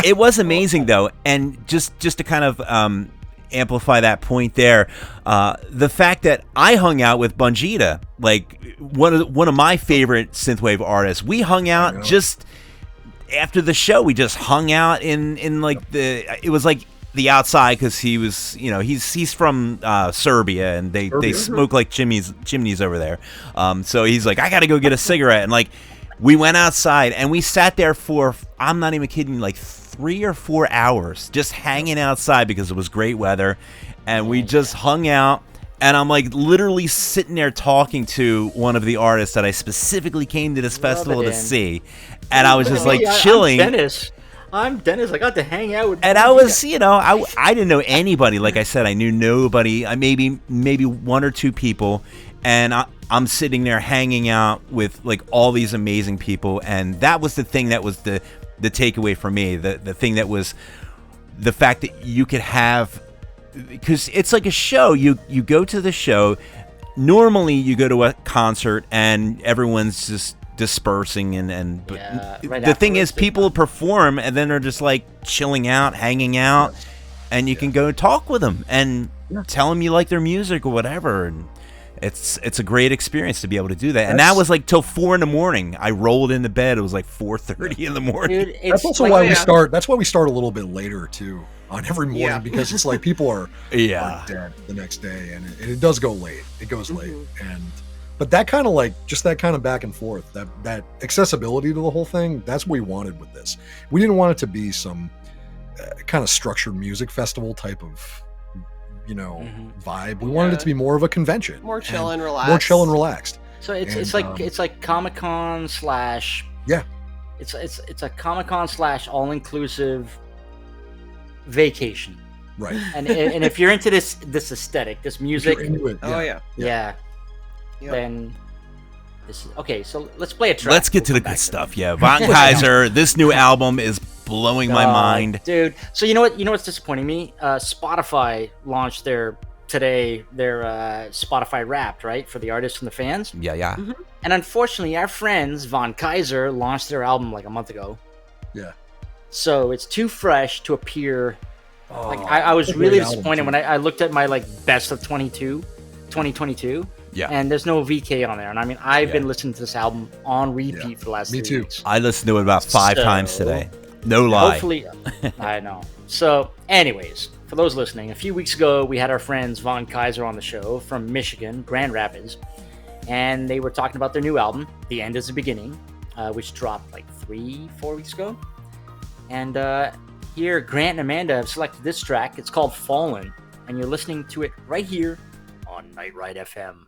it was amazing though, and just to kind of amplify that point there, the fact that I hung out with Bungita, like one of my favorite synthwave artists. We hung out just after the show. We just hung out in like it was like the outside because he was he's from Serbia and they smoke like chimneys over there. So he's like, I gotta go get a cigarette, and like we went outside and we sat there for, I'm not even kidding, like 3 or 4 hours just hanging outside because it was great weather, and we just hung out. And I'm like literally sitting there talking to one of the artists that I specifically came to this festival to see, and I was just like chilling. I'm Dennis. I got to hang out with. And I was, I didn't know anybody. Like I said, I knew nobody. I maybe 1 or 2 people, and I'm sitting there hanging out with like all these amazing people, and that was the thing that was the takeaway for me. The thing that was the fact that you could have, because it's like a show. You go to the show. Normally, you go to a concert and everyone's just dispersing the thing is, people perform and then they're just like chilling out, hanging out, and you can go talk with them and tell them you like their music or whatever, and it's a great experience to be able to do that. And that was like till 4 a.m. I rolled into bed. It was like 4:30 in the morning. Dude, that's also why we start. That's why we start a little bit later too on every morning, because it's like people are dead the next day, and it does go late. It goes late, but that kind of like just that kind of back and forth, that accessibility to the whole thing. That's what we wanted with this. We didn't want it to be some kind of structured music festival type of vibe. We wanted it to be more of a convention, More chill and relaxed. more chill and relaxed. So it's And, it's like Comic-Con slash Yeah. It's a Comic-Con slash all-inclusive vacation. Right. And if you're into this aesthetic, this music, If you're into it, Oh yeah. yeah, Yep. then this is okay. So let's play a track. Let's get to We'll the come back good to stuff. Yeah, Von Kaiser, this new album is blowing my mind. dude. So you know what's disappointing me? Spotify launched their Spotify Wrapped, right, for the artists and the fans. Yeah. And unfortunately, our friends Von Kaiser launched their album like a month ago. Yeah. So it's too fresh to appear. Like Oh. I was That's a really great album, disappointed too. when I looked at my like best of 2022. Yeah. And there's no VK on there. And I mean, I've Yeah. been listening to this album on repeat Yeah. for the last Me 3 too. weeks. I listened to it about 5 So- times today. No lie. Hopefully, I know. So, anyways, for those listening, a few weeks ago we had our friends Von Kaiser on the show from Michigan, Grand Rapids, and they were talking about their new album, "The End Is the Beginning," which dropped like 3-4 weeks ago. And here, Grant and Amanda have selected this track. It's called "Fallen," and you're listening to it right here on Night Ride FM.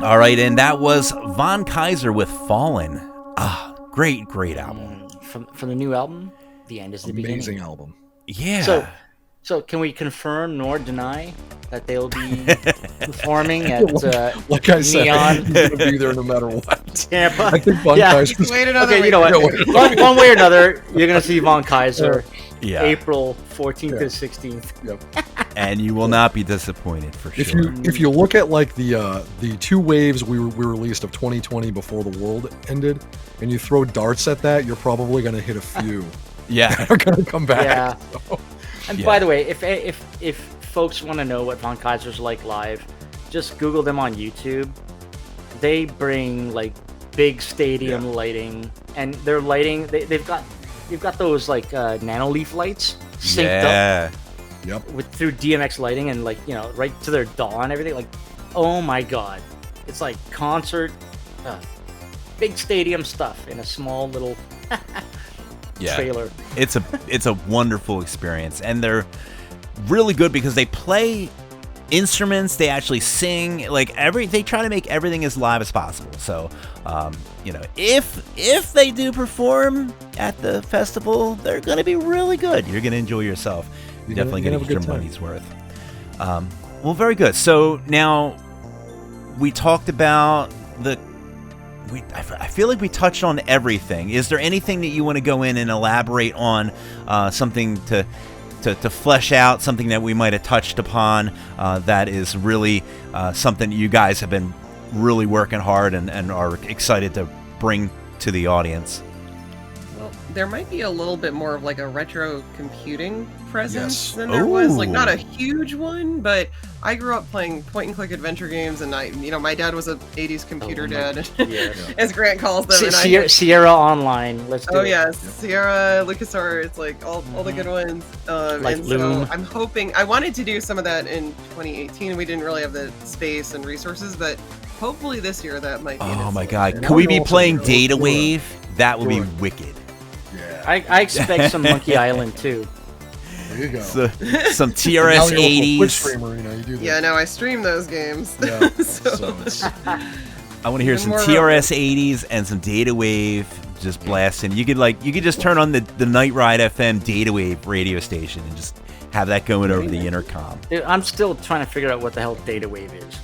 All right, and that was Von Kaiser with Fallen. Ah, great album. From the new album, The End is the Beginning. Amazing album. Yeah. So can we confirm nor deny that they'll be performing at Like I said, Neon he's gonna be there no matter what. Tampa? I think Von Yeah. Kaiser's Wait another Okay, week. you know what? one way or another, you're gonna see Von Kaiser Yeah. April 14th to 16th. And you will not be disappointed for sure. If you look at like the 2 waves we released of 2020 before the world ended, and you throw darts at that, you're probably gonna hit a few Yeah. that are gonna come back. Yeah. So, And Yeah. by the way, if folks want to know what Von Kaiser's like live, just Google them on YouTube. They bring like big stadium lighting, and their lighting they've got those like nano leaf lights synced up yep. through DMX lighting, and like right to their DAW and everything. Like, oh my god, it's like concert, big stadium stuff in a small little trailer. It's a wonderful experience, and they're really good because they play instruments, they actually sing, like they try to make everything as live as possible. So if they do perform at the festival, they're gonna be really good. You're gonna enjoy yourself. You're definitely gonna have a get your good time. money's worth. Well, very good. So now we talked about I feel like we touched on everything. Is there anything that you want to go in and elaborate on, something to flesh out, something that we might have touched upon that is really something you guys have been really working hard and are excited to bring to the audience? Well, there might be a little bit more of like a retro computing presence Yes. than there was. Like, Ooh. not a huge one, but I grew up playing point-and-click adventure games, and my dad was a '80s computer dad, Yes. as Grant calls them. And Sierra Online. Let's do Oh it. yeah, Sierra, LucasArts, like all the good ones. Like and Loom. so I'm hoping I wanted to do some of that in 2018. We didn't really have the space and resources, but hopefully this year that might be. an Oh my influence. god, And could we now be you're also playing doing Data Dora. Wave? That would be Dora. wicked. Yeah. I expect some Monkey Island too. There you go. So, some Now TRS you're a local Twitch 80s. streamer, you do that. Yeah, no, I stream those games. Yeah. So- So it's, I want to hear Even some more TRS 80s and some Data Wave just blasting. You could just turn on the Night Ride FM Data Wave radio station and just have that going over the intercom. Dude, I'm still trying to figure out what the hell Data Wave is.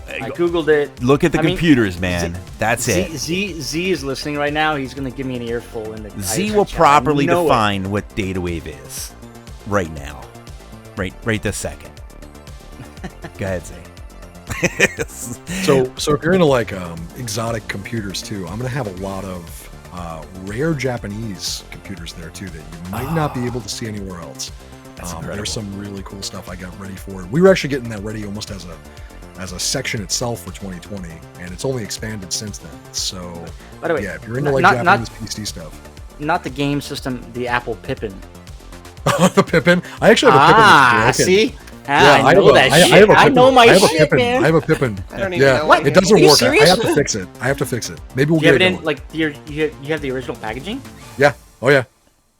I googled it. Look at the I mean, computers, man. That's it. Z is listening right now. He's gonna give me an earful in the Z ISO will chat. properly I know it. define what Data Wave is right now. Right this second. Go ahead, Z. so if you're into like exotic computers too, I'm gonna have a lot of rare Japanese computers there too that you might not be able to see anywhere else. incredible. There's some really cool stuff I got ready for it. We were actually getting that ready almost as a section itself for 2020, and it's only expanded since then. So By the way, yeah, if you're into like not Japanese PC stuff. not the game system, the Apple Pippin. The Pippin. I actually have a Pippin. that's broken. See? Yeah, I know that shit. I know my I have a shit, Pippin. man. I have a Pippin. I don't even Yeah, know what it game. doesn't Are you work. I serious? have to fix it. Maybe we'll Do you have get it it in going. like you have the original packaging? Yeah. Oh yeah.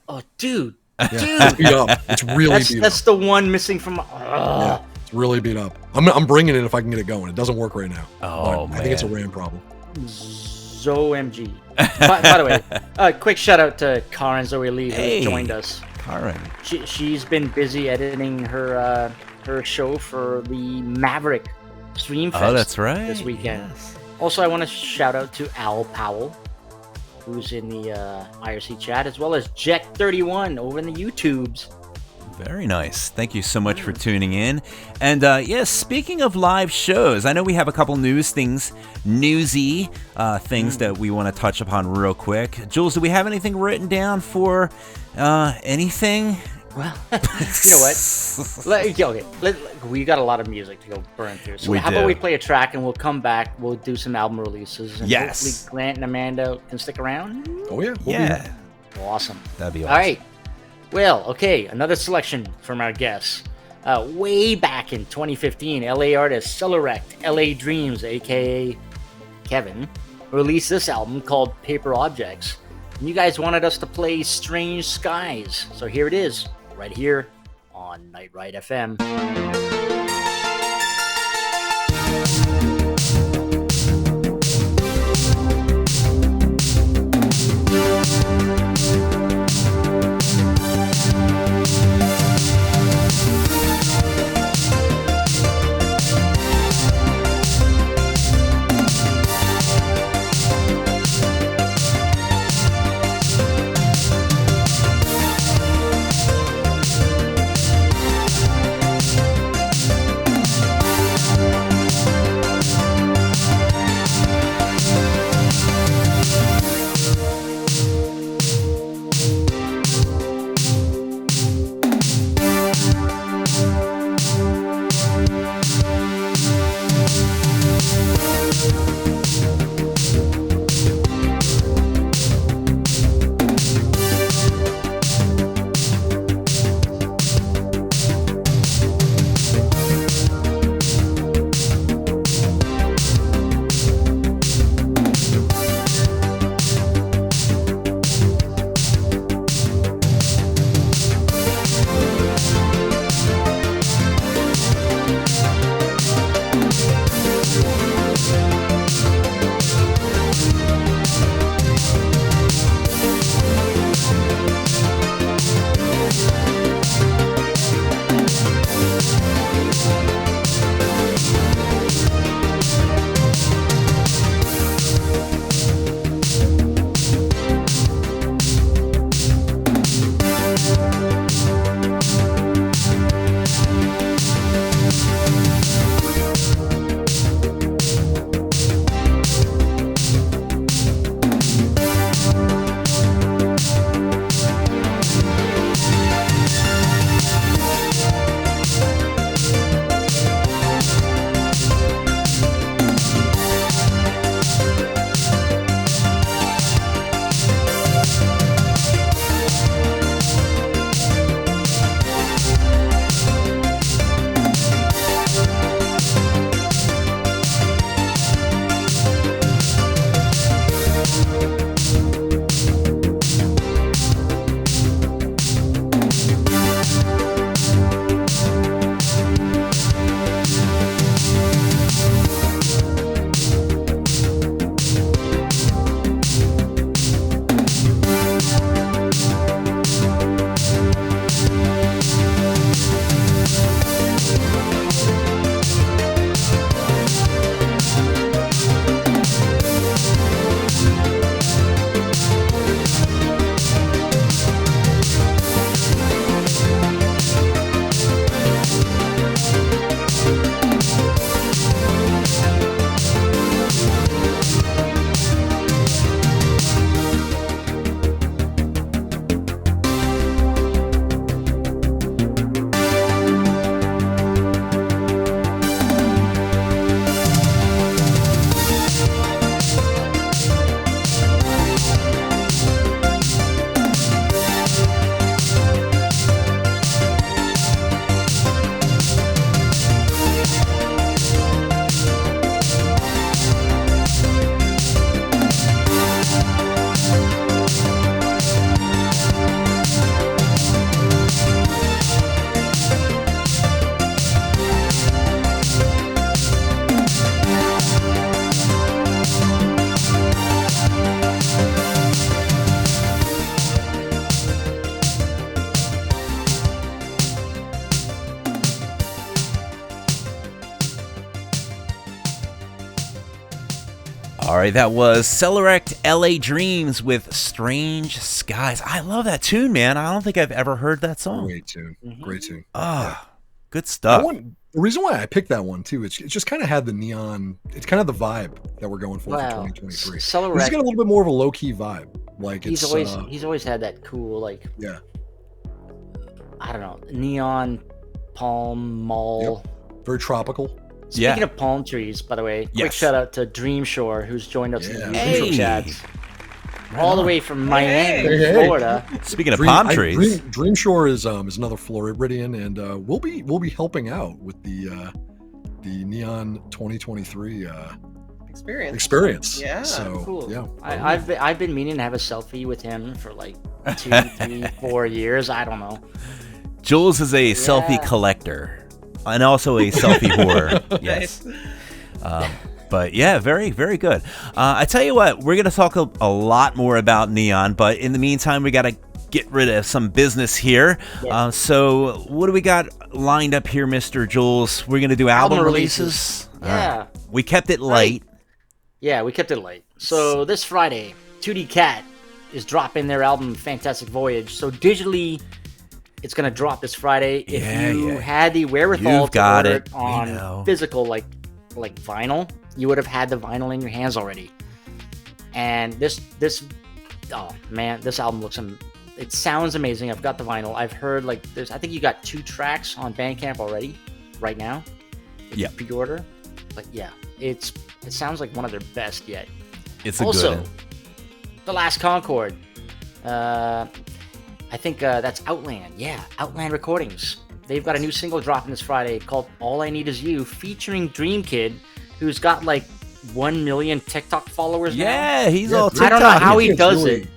Oh, dude. Yeah. It's beat up. It's really beat That's up. the one missing from. Yeah. It's really beat up. I'm bringing it if I can get it going. It doesn't work right now. Oh, but I think it's a man. RAM problem. ZOMG. by the way, quick shout out to Karen Zoe Lee who Hey. joined us. Karen. She's been busy editing her show for the Maverick Stream Fest. Oh, that's right. This weekend. Yes. Also, I want to shout out to Al Powell, who's in the IRC chat, as well as Jet31 over in the YouTubes. Very nice. Thank you so much for tuning in. And yes, speaking of live shows, I know we have a couple newsy things that we want to touch upon real quick. Jules, do we have anything written down for anything? Well, you know what? We got a lot of music to go burn through. So We how do. about we play a track and we'll come back. We'll do some album releases. And Yes. hopefully Grant and Amanda can stick around. Oh yeah. we'll be Yeah, here. Awesome. that'd be awesome. All right. Well, okay. Another selection from our guests. Way back in 2015, LA artist Celerect, LA Dreams, aka Kevin, released this album called Paper Objects. And you guys wanted us to play Strange Skies. So here it is, right here on Night Ride FM. All right, that was Celerect LA Dreams with Strange Skies. I love that tune, man. I don't think I've ever heard that song. Great tune. Great tune. Ah, good That stuff. one, the reason why I picked that one too, it just kind of had the neon. It's kind of the vibe that we're going for Wow. 2023. He's Celerect, got a little bit more of a low key vibe. Like he's it's always had that cool, like, yeah. I don't know, neon palm mall. Very tropical. Speaking of palm trees, by the way, quick Yes. shout out to Dream Shore, who's joined us in the Yeah. neutral chats. All the way from Miami, Hey. Florida. Speaking of palm trees, Dream Shore is another Floridian, and we'll be helping out with the Neon 2023 experience. Yeah. So Cool. yeah. I've been meaning to have a selfie with him for like 2, 3, 4 years. I don't know. Jules is a selfie collector and also a selfie whore. Yes. But yeah, very, very good. I tell you what, we're going to talk a lot more about Neon, but in the meantime, we got to get rid of some business here. Yeah. So what do we got lined up here, Mr. Jules? We're going to do album releases. Yeah. We kept it light. Yeah, we kept it light. So this Friday, 2D Cat is dropping their album Fantastic Voyage. So digitally, it's gonna drop this Friday. If you had the wherewithal You've to got order it. it We on know. physical, like vinyl, you would have had the vinyl in your hands already. And this oh man, this album looks it sounds amazing. I've got the vinyl. I've heard I think you got 2 tracks on Bandcamp already, right now. If you pre-order. But yeah, it sounds like one of their best yet. It's a Also, good one. The Last Concord. I think that's Outland. Yeah, Outland Recordings. They've got a new single dropping this Friday called All I Need Is You, featuring Dream Kid, who's got like 1 million TikTok followers now. Yeah, he's all I don't know TikTok. how he It's does really- it.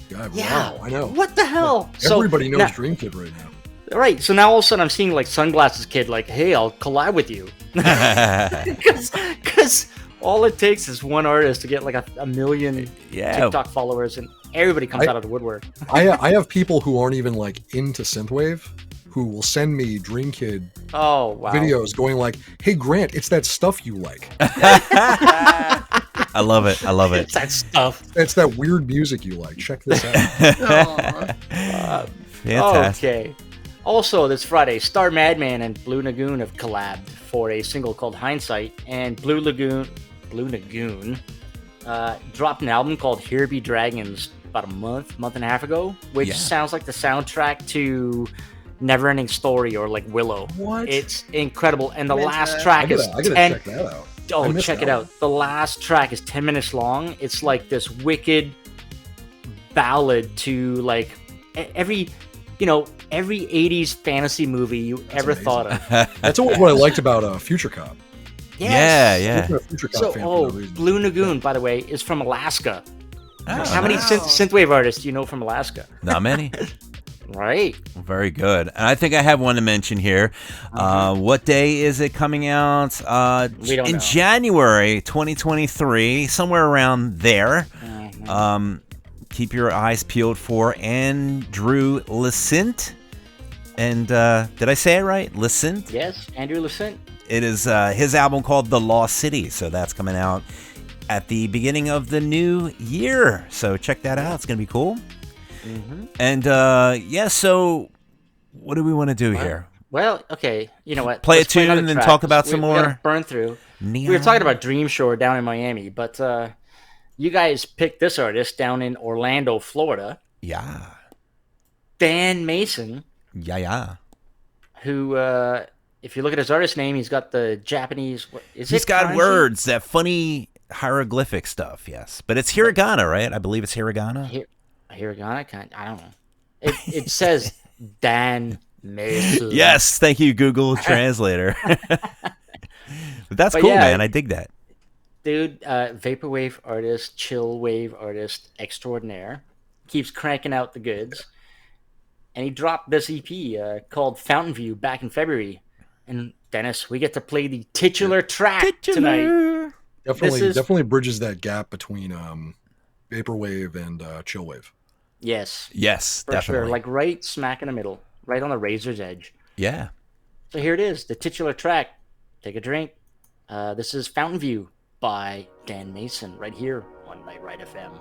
God, Yeah, wow, I know. What the hell? Everybody knows now, Dream Kid right now. Right, so now all of a sudden I'm seeing like Sunglasses Kid, like, hey, I'll collab with you. Because all it takes is one artist to get like a million TikTok followers, and everybody comes out of the woodwork. I have people who aren't even like into synthwave who will send me Dream Kid Oh, wow. videos going like, "Hey Grant, it's that stuff you like. I love it. I love it. It's that stuff. It's that weird music you like. Check this out." Aw. Fantastic. Okay. Also, this Friday, Star Madman and Blue Lagoon have collabed for a single called Hindsight, and Blue Lagoon dropped an album called Here Be Dragons about a month and a half ago, which sounds like the soundtrack to Neverending Story or like Willow. What? It's incredible, and the I'm into last that. track I is gotta 10. check that out. I Oh, missed check that it one. out. The last track is 10 minutes long. It's like this wicked ballad to like every 80s fantasy movie you ever amazing. thought of. That's always what I liked about Future Cop. Yeah, Yes. yeah. I'm a Future Cop So, fan for that reason. Blue Lagoon, by the way, is from Alaska. Oh, How many wow. synthwave artists do you know from Alaska? Not many. Right. Very good. And I think I have one to mention here. What day is it coming out? We don't in know. January 2023, somewhere around there. Mhm. Keep your eyes peeled for Andrew Licent. And did I say it right? Licent? Yes, Andrew Lucent. It is his album called The Lost City. So that's coming out at the beginning of the new year. So check that out. It's going to be cool. And so what do we want to do here? Well, okay, you know what? Play a Let's play tune another and then track. talk about some We gotta more burn through. Neon? We were talking about Dream Shore down in Miami, but you guys picked this artist down in Orlando, Florida, Yeah. Dan Mason, Yeah. who, if you look at his artist name, he's got the Japanese. He's got words, that funny hieroglyphic stuff, yes. But it's hiragana, right? I believe it's hiragana. Hiragana? I don't know. It says Dan Mason. Yes, thank you, Google Translator. But that's But cool, yeah, man. I dig that. Dude, vaporwave artist, chill wave artist extraordinaire, keeps cranking out the goods, and he dropped this EP called Fountain View back in February. And Dennis, we get to play the titular track tonight. Definitely bridges that gap between vaporwave and chillwave. Yes, Yes, for definitely. sure. Like right smack in the middle, right on the razor's edge. Yeah. So here it is, the titular track. Take a drink. This is Fountain View by Dan Mason right here on Night Ride FM.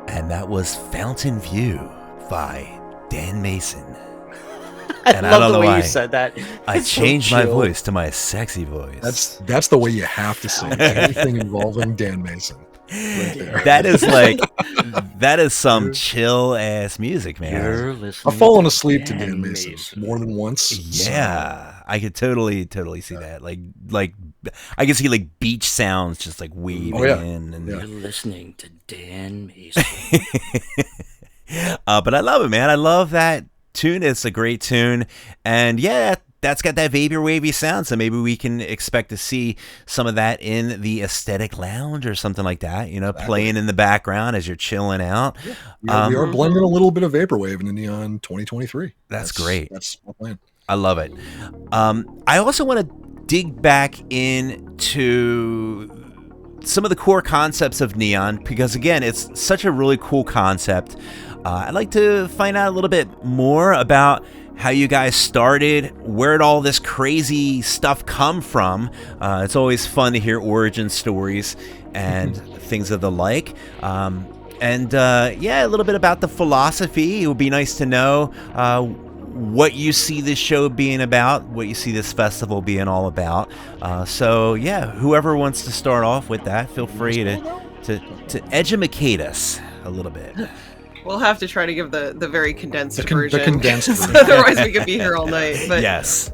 And that was Fountain View by Dan Mason. I And I love don't the know way why. you said that. I It's so changed my chill. voice to my sexy voice. That's the way you have to say anything involving Dan Mason. Right there. That is like, that is some chill ass music, man. You're listening. I've fallen asleep to Dan Mason more than once. Yeah, I could totally see that. Like I could see like beach sounds just like weaving in. And You're listening to Dan Mason. but I love it, man. I love that tune. It's a great tune, and yeah, that's got that vapor wavy sound. So maybe we can expect to see some of that in the Aesthetic Lounge or something like that. You know, playing in the background as you're chilling out. Yeah, we are blending a little bit of vaporwave into Neon 2023. That's great. That's my plan. I love it. I also want to dig back into some of the core concepts of Neon, because again, it's such a really cool concept. I'd like to find out a little bit more about how you guys started, where'd all this crazy stuff come from. It's always fun to hear origin stories and things of the like. And a little bit about the philosophy. It would be nice to know what you see this show being about, what you see this festival being all about. Whoever wants to start off with that, feel free to educate us a little bit. We'll have to try to give the very condensed version. The condensed version. Otherwise, we could be here all night. But, yes.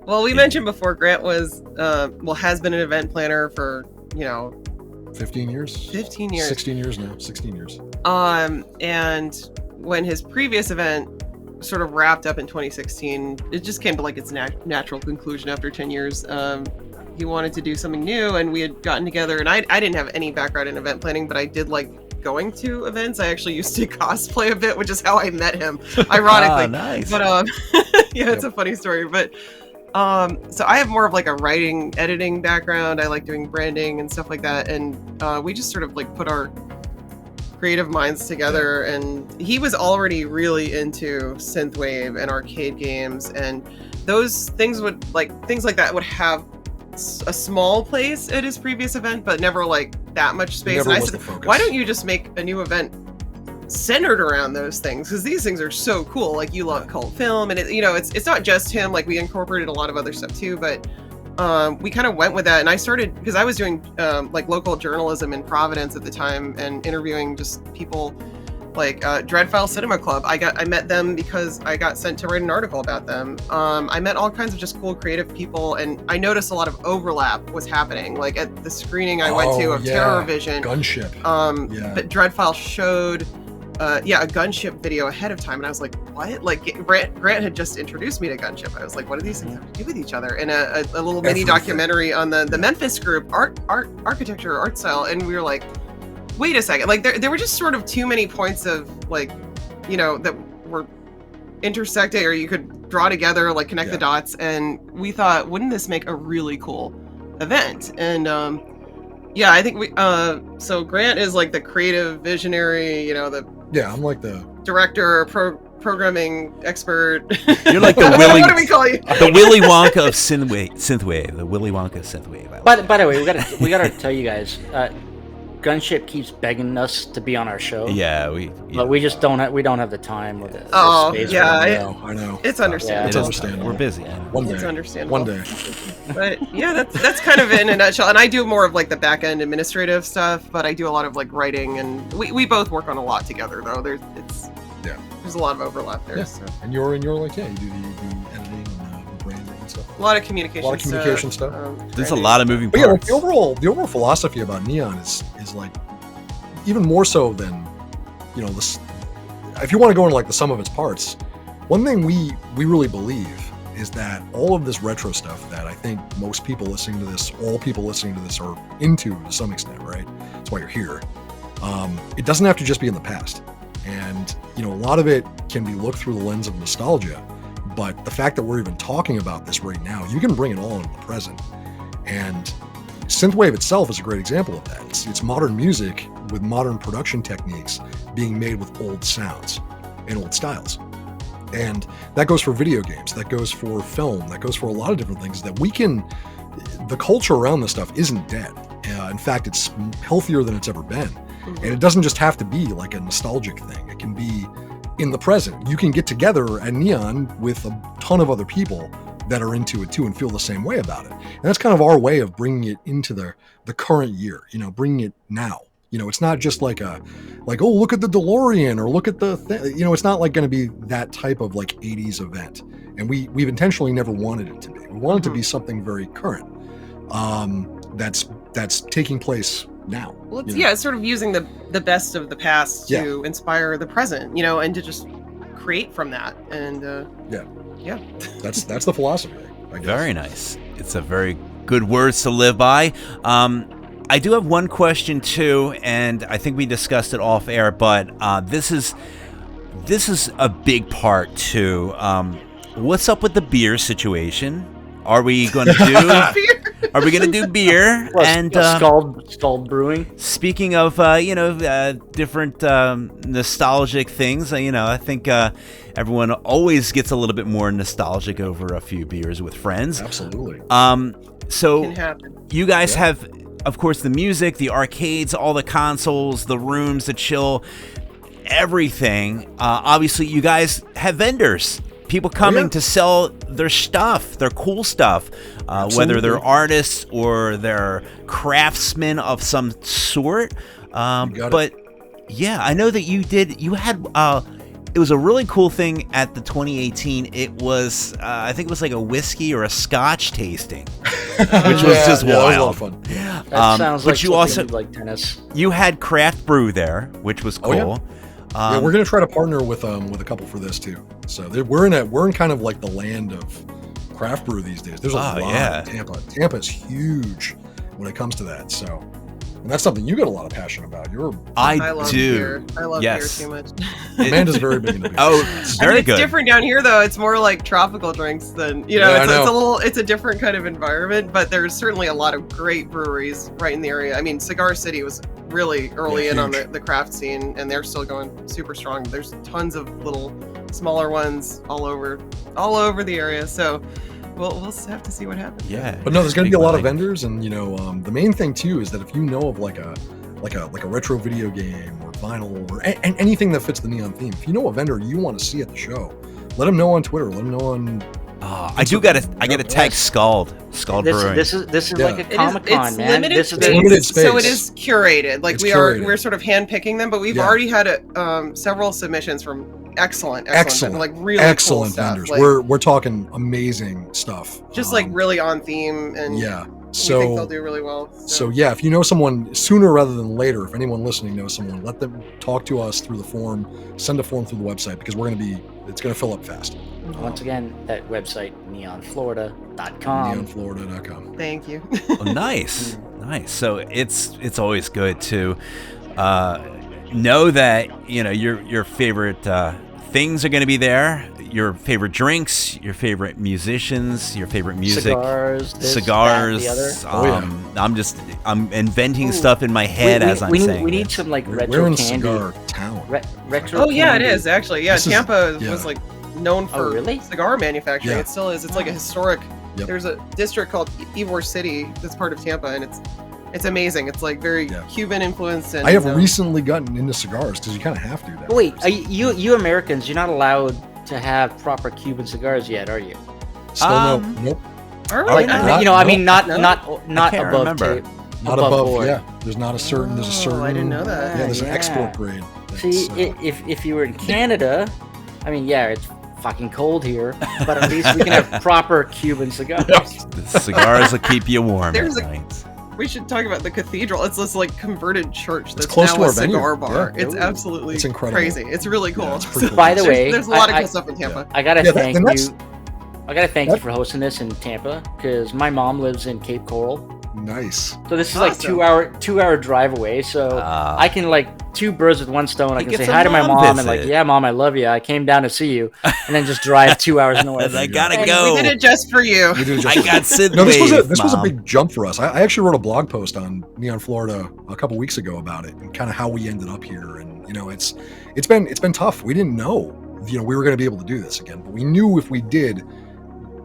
Well, we mentioned before, Grant was, has been an event planner for, 15 years? 15 years. 16 years now. 16 years. And when his previous event sort of wrapped up in 2016, it just came to like its natural conclusion after 10 years. He wanted to do something new, and we had gotten together, and I didn't have any background in event planning, but I did like going to events. I actually used to cosplay a bit, which is how I met him, ironically. Nice. But it's a funny story. But so I have more of like a writing, editing background. I like doing branding and stuff like that, and we just sort of like put our creative minds together. And he was already really into synthwave and arcade games, and those things like that would have a small place at his previous event, but never like that much space. Never and I was said, the focus. why don't you just make a new event centered around those things? Because these things are so cool. Like, you love cult film, and it's not just him. Like, we incorporated a lot of other stuff too, but we kind of went with that. And I started, because I was doing like local journalism in Providence at the time, and interviewing just people like Dreadfile Cinema Club. I met them because I got sent to write an article about them. I met all kinds of just cool creative people, and I noticed a lot of overlap was happening. Like at the screening I went to of Terror Vision, Gunship. But Dreadfile showed a Gunship video ahead of time, and I was like, what? Like, Grant had just introduced me to Gunship. I was like, what do these things have to do with each other? And a little mini documentary on the Memphis group, architecture, art style, and we were like, wait a second, like there were just sort of too many points of like, that were intersecting, or you could draw together, like connect the dots, and we thought, wouldn't this make a really cool event? And I think we so Grant is like the creative visionary, I'm like the director, programming expert. You're like the Willy. What do we call you? The Willy Wonka of synthwave. The Willy Wonka of synthwave. By the way, we gotta tell you guys. Gunship keeps begging us to be on our show. But we just don't have the time or the space. I know. It's understandable. It's understandable. We're busy. One day. It's understandable. One day. But that's kind of it in a nutshell. And I do more of like the back end administrative stuff, but I do a lot of like writing, and we both work on a lot together though. There's a lot of overlap there. Yeah. So. And you're like, you do the editing and the branding and stuff. A lot of communication stuff. There's a lot of moving But parts. the overall philosophy about Neon is like, even more so than, this. If you want to go into like the sum of its parts, one thing we really believe is that all of this retro stuff that I think most people listening to this, all people listening to this, are into to some extent, right? That's why you're here. It doesn't have to just be in the past, and a lot of it can be looked through the lens of nostalgia. But the fact that we're even talking about this right now, you can bring it all into the present. And synthwave itself is a great example of that. It's modern music with modern production techniques being made with old sounds and old styles. And that goes for video games, that goes for film, that goes for a lot of different things that the culture around this stuff isn't dead. In fact, it's healthier than it's ever been. Mm-hmm. And it doesn't just have to be like a nostalgic thing. It can be in the present. You can get together at Neon with a ton of other people that are into it too and feel the same way about it. And that's kind of our way of bringing it into the current year, bringing it now. It's not just like oh, look at the DeLorean, or look at the it's not like going to be that type of like 80s event. And we've intentionally never wanted it to be. We want it to be something very current, that's taking place now. Well, it's sort of using the best of the past to inspire the present, and to just create from that. And that's the philosophy, I guess. Very nice. It's a very good words to live by. I do have one question too, and I think we discussed it off air, but this is a big part too. What's up with the beer situation? Are we going to do? Are we going to do beer? Well, And Scald Brewing. speaking of different nostalgic things, I think everyone always gets a little bit more nostalgic over a few beers with friends. Absolutely. So Can happen. you guys have, of course, the music, the arcades, all the consoles, the rooms, the chill, everything. Obviously, you guys have vendors. People coming to sell their stuff, their cool stuff, whether they're artists or they're craftsmen of some sort. But yeah, I know that you had, it was a really cool thing at the 2018. It was, I think it was like a whiskey or a scotch tasting, which was just wild. That was a lot of fun. That sounds like you something also you'd like, Dennis. you had craft brew there, which was cool. Yeah, we're gonna try to partner with a couple for this too. So we're in kind of like the land of craft brew these days. There's a lot in Tampa. Tampa's huge when it comes to that. So, and that's something you get a lot of passion about. I love do. beer. I love beer too much. Amanda's very big into beer. It's very it's good. different down here though. It's more like tropical drinks than it's a different kind of environment. But there's certainly a lot of great breweries right in the area. I mean, Cigar City was really early in on the craft scene, and they're still going super strong. There's tons of little smaller ones all over the area. So we'll have to see what happens. Yeah, but no, there's going to be a lot of vendors, and the main thing too is that if you know of like a retro video game or vinyl or anything that fits the Neon theme, if you know a vendor you want to see at the show, let them know on Twitter. Let them know on. I gotta tag Scald Brewing. This is like a Comic-Con, man. Limited This is limited space. So it is curated. Like It's we're curated. sort of handpicking them, but we've already had several submissions from excellent, like really excellent cool stuff. vendors. Like, We're talking amazing stuff. just like really on theme, and yeah. So we think they'll do really well. So yeah, if you know someone sooner rather than later, if anyone listening knows someone, let them talk to us through the form. Send a form through the website because it's gonna fill up fast. Once again, that website, neonflorida.com. Neonflorida.com. Thank you. Oh, nice. So it's always good to know that your favorite things are going to be there. Your favorite drinks, your favorite musicians, your favorite music, cigars, cigars. I'm inventing stuff in my head as I'm saying. We need it. some like We're retro in candy. cigar town. Retro. Oh yeah, it candy. is actually. Yeah, Tampa was like known for really? cigar manufacturing. Yeah. It still is. It's like a historic. Yep. There's a district called Ybor City that's part of Tampa, and it's amazing. It's like very Cuban influenced. And I have recently gotten into cigars because you kind of have to. Now. Wait, you Americans, you're not allowed to have proper Cuban cigars yet, are you? Still no. Nope. Are we? Like, I mean, not I can't above remember. tape. Not above. board. Yeah. There's a certain. I didn't know that. Yeah, there's an Yeah. export grade. See, if you were in Canada, I mean, yeah, it's fucking cold here, but at least we can have proper Cuban cigars. The cigars will keep you warm There's at a- night. We should talk about the cathedral. It's this like converted church that's close now to a our venue. cigar bar. Yeah. It's absolutely It's incredible. crazy. It's really cool. Yeah, it's pretty cool. By the way, there's a lot of cool stuff in Tampa. I gotta Yeah, thank and that's- you. I gotta thank you for hosting this in Tampa because my mom lives in Cape Coral, Nice. so this is Awesome. like 2 hour drive away. So I can like two birds with one stone. I You can get say some hi to my mom mom and like, visit. yeah, mom, I love you. I came down to see you, and then just drive 2 hours north. I gotta And go. we did it just for you. We do I got Synthwave. No, this was a Mom. big jump for us. I actually wrote a blog post on Neon Florida a couple weeks ago about it and kind of how we ended up here. And it's been tough. We didn't know we were going to be able to do this again, but we knew if we did,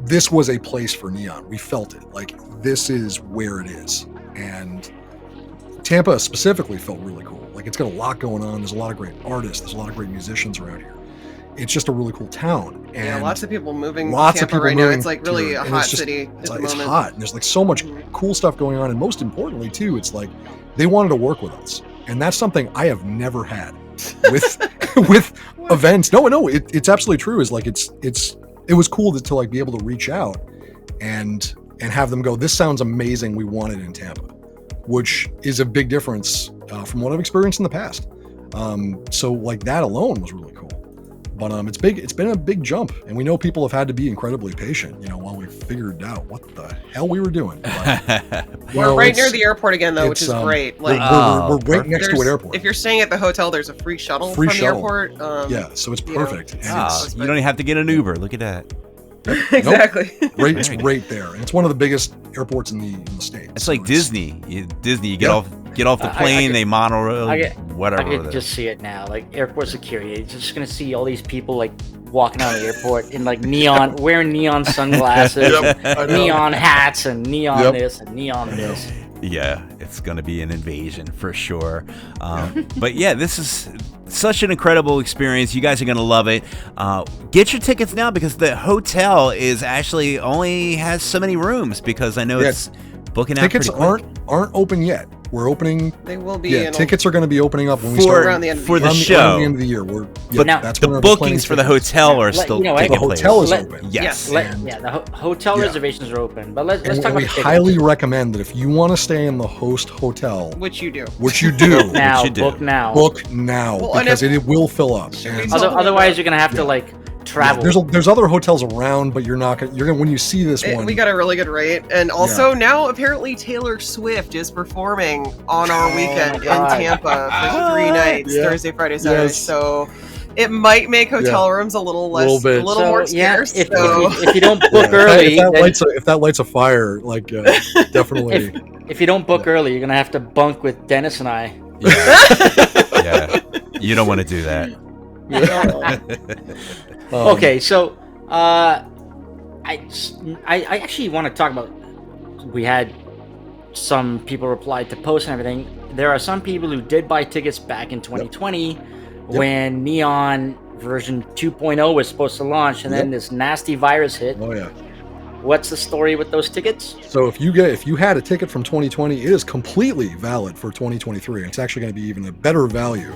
this was a place for Neon. We felt it. Like this is where it is. And Tampa specifically felt really cool. Like it's got a lot going on. There's a lot of great artists. There's a lot of great musicians around here. It's just a really cool town. And Yeah, lots of people moving. lots to of Tampa people right now. moving It's like to really it, a and hot it's just- city at It's, the it's moment. hot, and there's like so much cool stuff going on. And most importantly, too, it's like they wanted to work with us, and that's something I have never had with with events. No, it's absolutely true. Is like it was cool to like be able to reach out and have them go, this sounds amazing. We want it in Tampa, which is a big difference from what I've experienced in the past. So like that alone was really cool. But it's big. It's been a big jump, and we know people have had to be incredibly patient, while we figured out what the hell we were doing. But, We're right near the airport again, though, which is great. Like, we're right next to an there's- airport. If you're staying at the hotel, there's a free shuttle Free from shuttle. the airport. Yeah, so it's you know, perfect. And Ah, it's, you don't even have to get an Uber. Look at that. Exactly. It's right there, and it's one of the biggest airports in the state. It's So like Disney. Disney, you get Yeah. off the plane, they monorail, whatever. I can just see it now, like airport security. You're just gonna see all these people like walking out of the airport in like neon, wearing neon sunglasses, I know. neon hats, and neon Yep. this and neon this. Yeah, it's going to be an invasion for sure. But yeah, this is such an incredible experience. You guys are going to love it. Get your tickets now because the hotel is actually only has so many rooms because I know it's booking out. Tickets pretty quick. aren't open yet. We're opening. They will be. Yeah, tickets are going to be opening up when we For- start around the end of for the the year. show. Around the end of the year. But now, that's the when we're bookings planning for the tickets. hotel are Let- still you know, taking The place. hotel is Let- open. Yes. The hotel Yeah. reservations are open, but let's And talk about we the tickets. highly recommend that if you want to stay in the host hotel, Which you do. which you do, now, you do. book now. book now Well, and because if- it will fill up. Should we And- tell them Otherwise, about- you're gonna have to Yeah. like travel. There's other hotels around, but you're not gonna. You're gonna when you see this one. We got a really good rate, and also now apparently Taylor Swift is performing on our weekend in God. Tampa for 3 nights, Yeah. Thursday, Friday, Saturday. Yes. So it might make hotel rooms a little less, Little bit. a little more scarce. if, so. if you don't Yeah, book early, if that lights a fire, like definitely. if you don't book early, you're gonna have to bunk with Dennis and I. Yeah. You don't want to do that. Okay, so I actually want to talk about. We had some people reply to posts and everything. There are some people who did buy tickets back in 2020 when Neon version 2.0 was supposed to launch, and then this nasty virus hit. Oh yeah. What's the story with those tickets? So if you had a ticket from 2020, it is completely valid for 2023. It's actually going to be even a better value,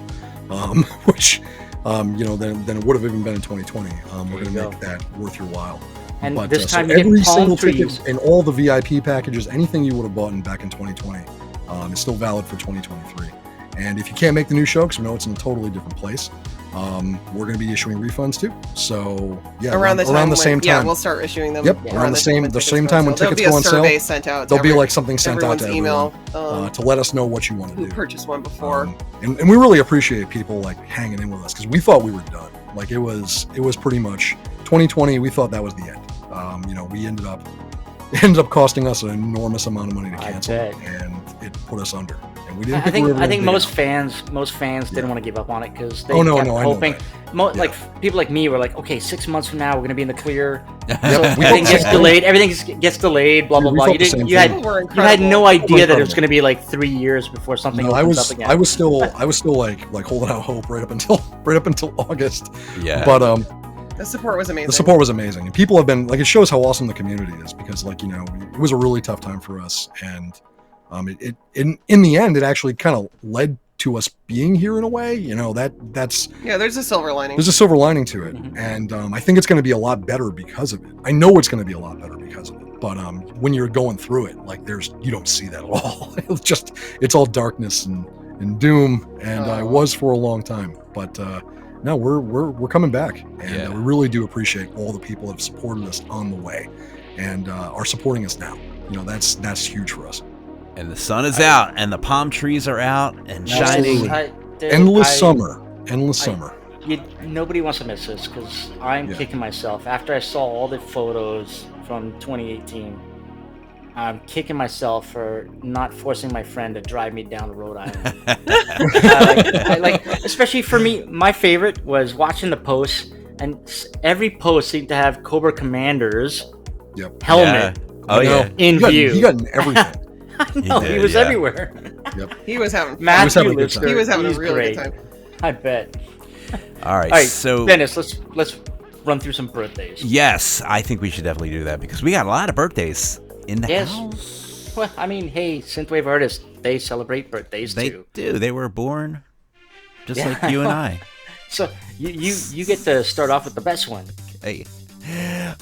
which than it would have even been in 2020. We're going to go. make that worth your while. And But, this so time you get every palm single trees. ticket and all the VIP packages, anything you would have bought back in 2020, is still valid for 2023. And if you can't make the new show, because we know it's in a totally different place, we're going to be issuing refunds too. So yeah, around the same Yeah, time. we'll start issuing them. Yep, around the same time when tickets There'll go on be a sale. survey sent out. There'll be like something sent out to everyone's everyone email. to let us know what you want to Who do. purchased one before? And we really appreciate people like hanging in with us because we thought we were done. Like it was pretty much 2020. We thought that was the end. We ended up costing us an enormous amount of money to I cancel, bet. and it put us under. And we didn't I think we were think ever I think gonna most dig fans didn't want to give up on it because they Oh, no, kept no, I know hoping. that. Like people like me were like, okay, 6 months from now we're gonna be in the clear. Yep, So we everything thought gets the same delayed. Everything gets delayed. Blah blah We blah. thought You the didn't. same You had thing. People were you had no incredible. idea that it was incredible. gonna be like 3 years before something No, I opens was up again. I was still like holding out hope right up until August. Yeah. But The support was amazing. the support was amazing, and people have been like, it shows how awesome the community is because it was a really tough time for us, and it in the end it actually kind of led to us being here in a way. That's Yeah, there's a silver lining. there's a silver lining to it, Mhm. and I think it's going to be a lot better because of it. I know it's going to be a lot better because of it, but when you're going through it, like you don't see that at all. It's all darkness and doom, and I was for a long time, but no, we're coming back, and Yeah. we really do appreciate all the people that have supported us on the way, and are supporting us now. That's huge for us. And the sun is out, and the palm trees are out and shining. Endless summer. Nobody wants to miss this because I'm Yeah. kicking myself after I saw all the photos from 2018. I'm kicking myself for not forcing my friend to drive me down to Rhode Island. Especially for me, my favorite was watching the posts, and every post seemed to have Cobra Commander's Yep. helmet Oh yeah. in view. He got in everything. I know, he did, was yeah. everywhere. He was having fun. Matthew having a good Lister, time. He was having a he's really great. good time. I bet. All right. All right, So Dennis, let's run through some birthdays. yes, I think we should definitely do that because we got a lot of birthdays in the Yes. house. Well, I mean, hey, synthwave artists, they celebrate birthdays They too. do. They were born just Yeah. like you and I. So you get to start off with the best one. Hey.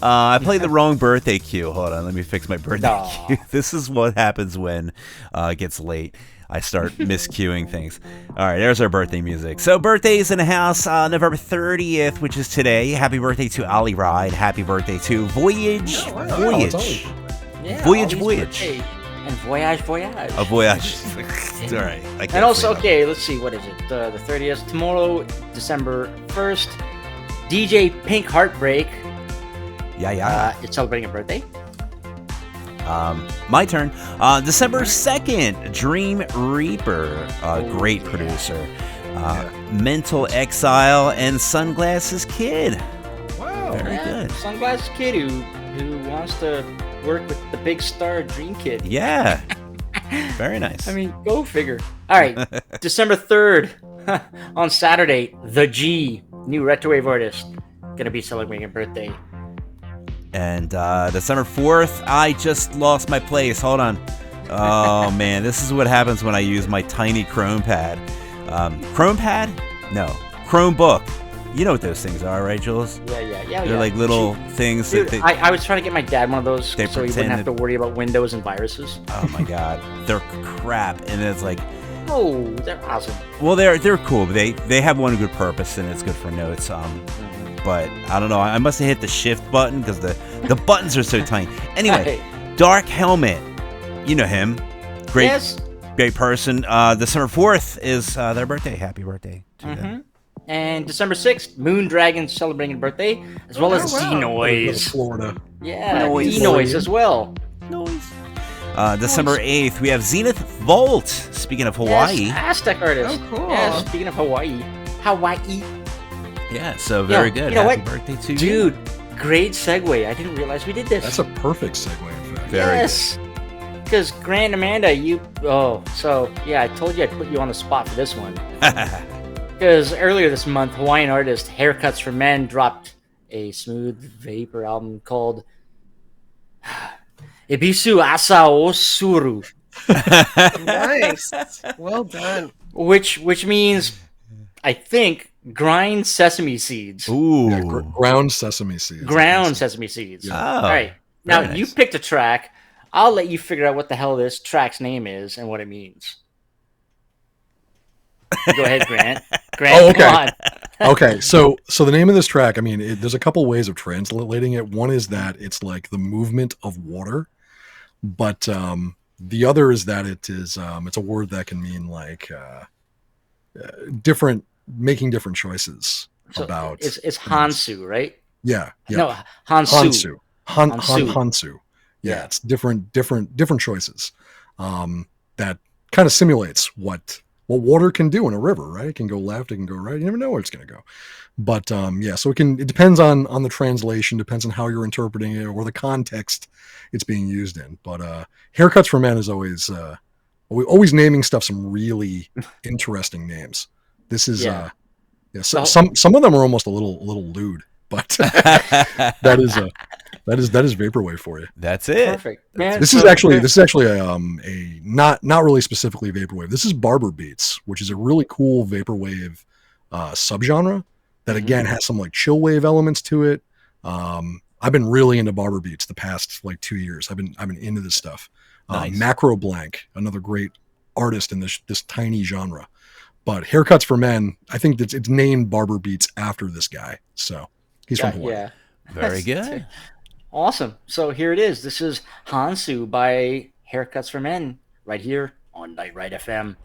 I played the wrong birthday cue. Hold on, let me fix my birthday Aw. cue. This is what happens when it gets late. I start miscuing things. All right, there's our birthday music. So birthdays in the house, November 30th, which is today. Happy birthday to Ali Ride. Happy birthday to Voyage. Oh, wow. Voyage. it's Yeah, Voyage, all these voyage. birthdays. And voyage. A voyage. It's all right. I can't And also, say no. okay, let's see, what is it? The 30th. Tomorrow, December 1st, DJ Pink Heartbreak. Yeah. It's celebrating a birthday. My turn. December 2nd, Dream Reaper, great producer. Mental Exile and Sunglasses Kid. Wow. Very good. Sunglasses Kid who wants to work with the big star Dream Kid. Yeah. Very nice. I mean, go figure. All right, December 3rd, on Saturday, The G, new retrowave artist, gonna be celebrating a birthday. And December 4th, I just lost my place. Hold on. Oh, man. This is what happens when I use my tiny Chrome pad. Chrome pad? No. Chromebook. You know what those things are, right, Jules? Yeah. They're like little things. Dude, that I was trying to get my dad one of those They so he wouldn't pretend have to worry about Windows and viruses. Oh, my God. They're crap. And it's like... Oh, they're awesome. Well, they're cool. But they have one good purpose, and it's good for notes. But I don't know. I must have hit the shift button because the buttons are so tiny. Anyway, Dark Helmet. You know him. Great, Yes. great person. December 4th is their birthday. Happy birthday to them. And December 6th, Moondragon celebrating a birthday, as well as D-Noise. Florida. Yeah, Noise. D-Noise as well. December 8th, we have Zenith Volt. Speaking of Hawaii. Yes, Aztec artist. Oh, cool. Yeah, speaking of Hawaii. Yeah, so very Yeah, good. you know Happy what? birthday to you. Dude, great segue. I didn't realize we did this. That's a perfect segue, in fact. Very yes. Because Grant Amanda, I told you I'd put you on the spot for this one. Because earlier this month, Hawaiian artist Haircuts for Men dropped a smooth vapor album called Ebisu Asa o Suru, Nice. Well done. which means, I think, grind sesame seeds. Ooh. Yeah, ground sesame seeds. Ground sesame seeds. Oh, All right. Now, very you nice. picked a track. I'll let you figure out what the hell this track's name is and what it means. Go ahead, Grant. Grant, Oh, okay. come on. Okay, so the name of this track, I mean, there's a couple ways of translating it. One is that it's like the movement of water, but the other is that it's a word that can mean like making different choices So about. it's Hansu, right? Yeah. No, Hansu. Hansu. Hansu. Hansu. Yeah, Yeah. it's different choices that kind of simulates what water can do in a river, right? It can go left, it can go right. You never know where it's going to go. But so it depends on the translation, depends on how you're interpreting it or the context it's being used in. But Haircuts for Men is always naming stuff some really interesting names. This is some of them are almost a little lewd, but that is vaporwave for you. That's it. Perfect. Man, This is actually a not really specifically vaporwave. This is barber beats, which is a really cool vaporwave subgenre that again has some like chill wave elements to it. I've been really into barber beats the past like 2 years. I've been into this stuff. Nice. Macro Blank, another great artist in this tiny genre. But Haircuts for Men, I think it's named Barber Beats after this guy. So he's from Hawaii. Yeah. Very good. Awesome. So here it is. This is Hansu by Haircuts for Men right here on Night Ride FM.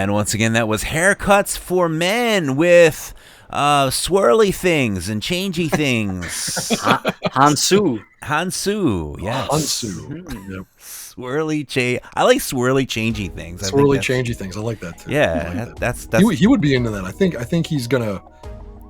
And once again, that was Haircuts for Men with swirly things and changey things. Hansu. Hansu, yes. Hansu. Yep. Swirly I like swirly changey things. Swirly changey things. I like that too. Yeah, like that's he would be into that. I think he's gonna.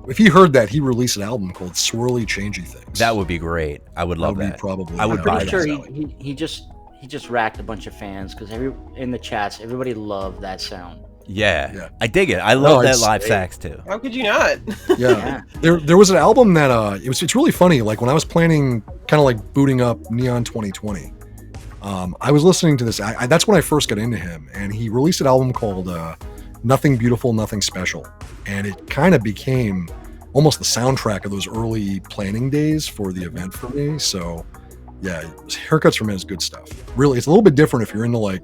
If he heard that, he released an album called Swirly Changey Things. that would be great. I would love that. Probably. I would I'm buy pretty sure that. he just racked a bunch of fans because in the chats everybody loved that sound. Yeah, I dig it. I love that live sax too. How could you not? Yeah. There was an album that it's really funny. Like when I was planning, kind of like booting up Neon 2020. I was listening to this. That's when I first got into him, and he released an album called Nothing Beautiful, Nothing Special, and it kind of became almost the soundtrack of those early planning days for the event for me. So yeah, Haircuts for Men is good stuff. Really, it's a little bit different if you're into like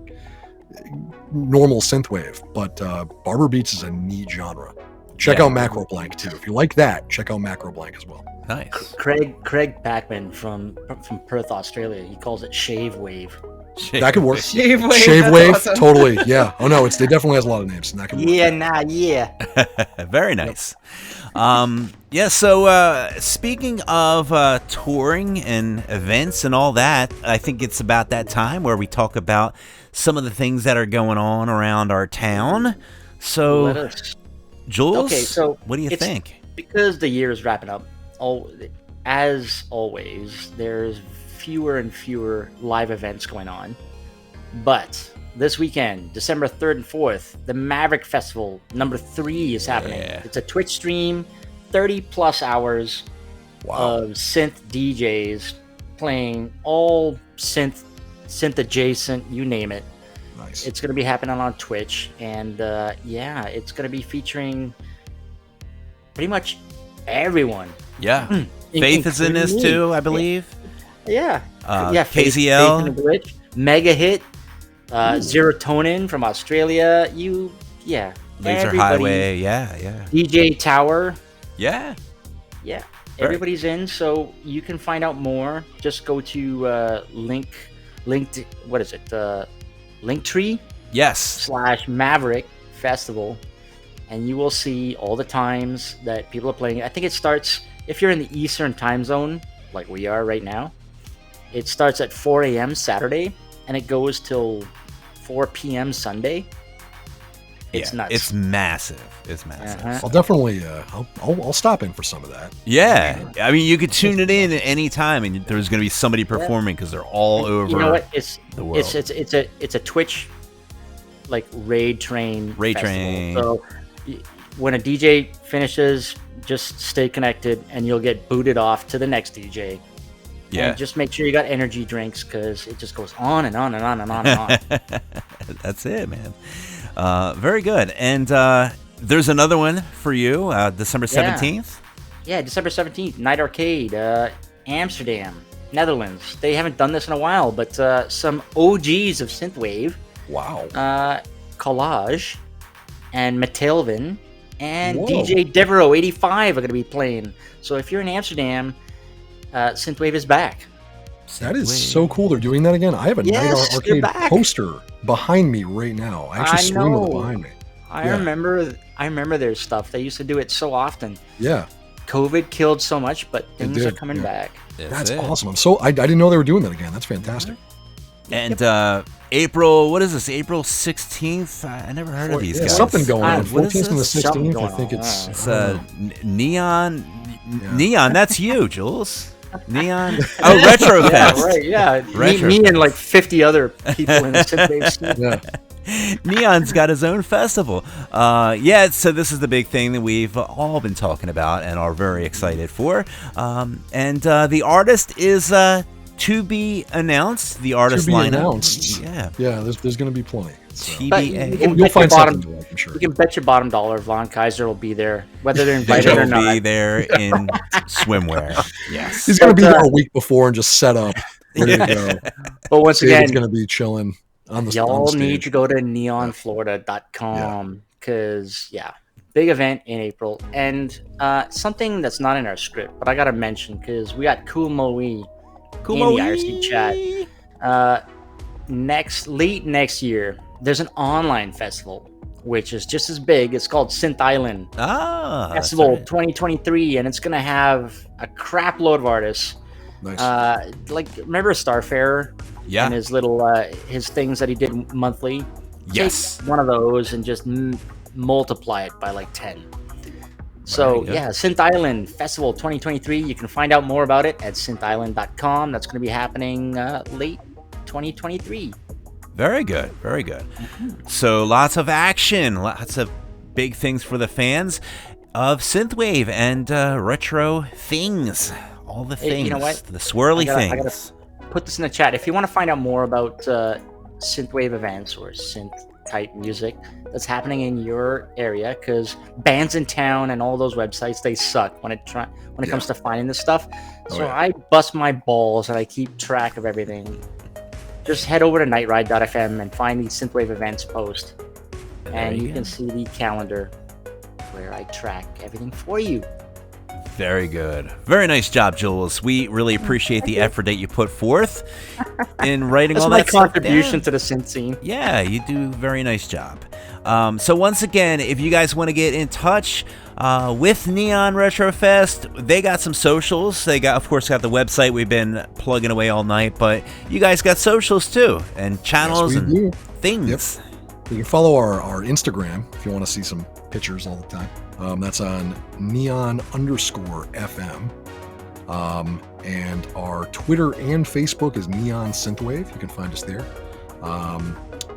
normal synthwave, but Barber Beats is a neat genre. Check out Macro Blank too. If you like that, check out Macro Blank as well. Nice. Craig Backman from Perth, Australia, he calls it Shave Wave. That could work. Shave Wave. Shave that's Wave, awesome. totally. Yeah. Oh no, it definitely has a lot of names, and that can work. Yeah. Very nice. So speaking of touring and events and all that, I think it's about that time where we talk about some of the things that are going on around our town. So, Let us. Jules, Okay, so what do you think? Because the year is wrapping up, as always, there's fewer and fewer live events going on. But this weekend, December 3rd and 4th, the Maverick Festival number 3 is happening. Yeah. It's a Twitch stream, 30 plus hours of synth DJs playing all synth adjacent, you name it. Nice. It's going to be happening on Twitch, and it's going to be featuring pretty much everyone. Yeah. Faith is in this too, I believe. Yeah. KZL. Faith in the Glitch, Mega Hit, Serotonin from Australia. Laser everybody. Highway. Yeah. DJ Tower. Yeah. Yeah. Everybody's in, so you can find out more. Just go to Linktree Yes. / Maverick Festival, and you will see all the times that people are playing. I think it starts, if you're in the Eastern time zone, like we are right now, it starts at 4 a.m. Saturday, and it goes till 4 p.m. Sunday. It's nuts. It's massive. It's massive. Uh-huh. I'll definitely, I'll stop in for some of that. Yeah. I mean, you could tune it in at any time, and there's going to be somebody performing because they're all over You know what? It's the world. it's a Twitch like raid train. festival. So when a DJ finishes, just stay connected, and you'll get booted off to the next DJ. Yeah. And just make sure you got energy drinks because it just goes on and on and on and on and on. That's it, man. Very good. And there's another one for you, December 17th. Yeah, December 17th, Night Arcade, Amsterdam, Netherlands. They haven't done this in a while, but some OGs of Synthwave, Wow. Collage, and Matelvin, and Whoa. DJ Devereaux 85 are going to be playing. So if you're in Amsterdam, Synthwave is back. That is so cool. They're doing that again. I have a Yes, Night they're Arcade back. poster behind me right now. I actually stream with it know. behind me. I remember their stuff. They used to do it so often. Yeah, COVID killed so much, but things are did, coming yeah. back. that's awesome. I didn't know they were doing that again. That's fantastic. And April, what is this? April 16th? I never heard of these Yeah, guys. something going on. What is 14th and the this? Something 16th. I going think on. it's. It's Neon. Neon, that's you, Jules. Neon. Oh, Retrofest. Yeah, right. Yeah, me and like 50 other people in the Synthwave scene. Yeah. Neon's got his own festival. So this is the big thing that we've all been talking about and are very excited for. And the artist is to be announced. The artist To be lineup. announced. Yeah. Yeah, there's going to be plenty. So. But you TBA. can You'll bet find your bottom, something, I'm sure. you can bet your bottom dollar Von Kaiser will be there, whether they're invited or He'll not. be there in swimwear. Yes. He's going to be there a week before and just set up, ready to go. But once David's again, going to be chilling on the y'all stage. need to go to neonflorida.com because big event in April, and something that's not in our script, but I gotta mention because we got Cool Moe in the IRC chat. Late next year, there's an online festival which is just as big. It's called Synth Island Festival 2023, and it's gonna have a crap load of artists. Nice. Like, remember Starfarer? Yeah. And his little his things that he did monthly. Yes. Take one of those and just multiply it by like 10. So yeah, Synth Island Festival 2023. You can find out more about it at synthisland.com. That's going to be happening late 2023. Very good. Very good. So lots of action, lots of big things for the fans of Synthwave and retro things. All the things. You know what? The swirly things. I gotta put this in the chat. If you want to find out more about Synthwave events or synth type music that's happening in your area, because bands in town and all those websites, they suck when it comes to finding this stuff. So I bust my balls and I keep track of everything. Just head over to nightride.fm and find the Synthwave events post, and you can see the calendar where I track everything for you. Very good. Very nice job, Jules. We really appreciate the effort that you put forth in writing all that That's stuff my contribution down. to the synth scene. Yeah, you do a very nice job. So once again, if you guys want to get in touch with Neon Retrofest, they got some socials. They got, of course, got the website we've been plugging away all night, but you guys got socials too, and channels and things. Yep. You can follow our Instagram if you want to see some pictures all the time. That's on neon_FM. And our Twitter and Facebook is Neon Synthwave. You can find us there.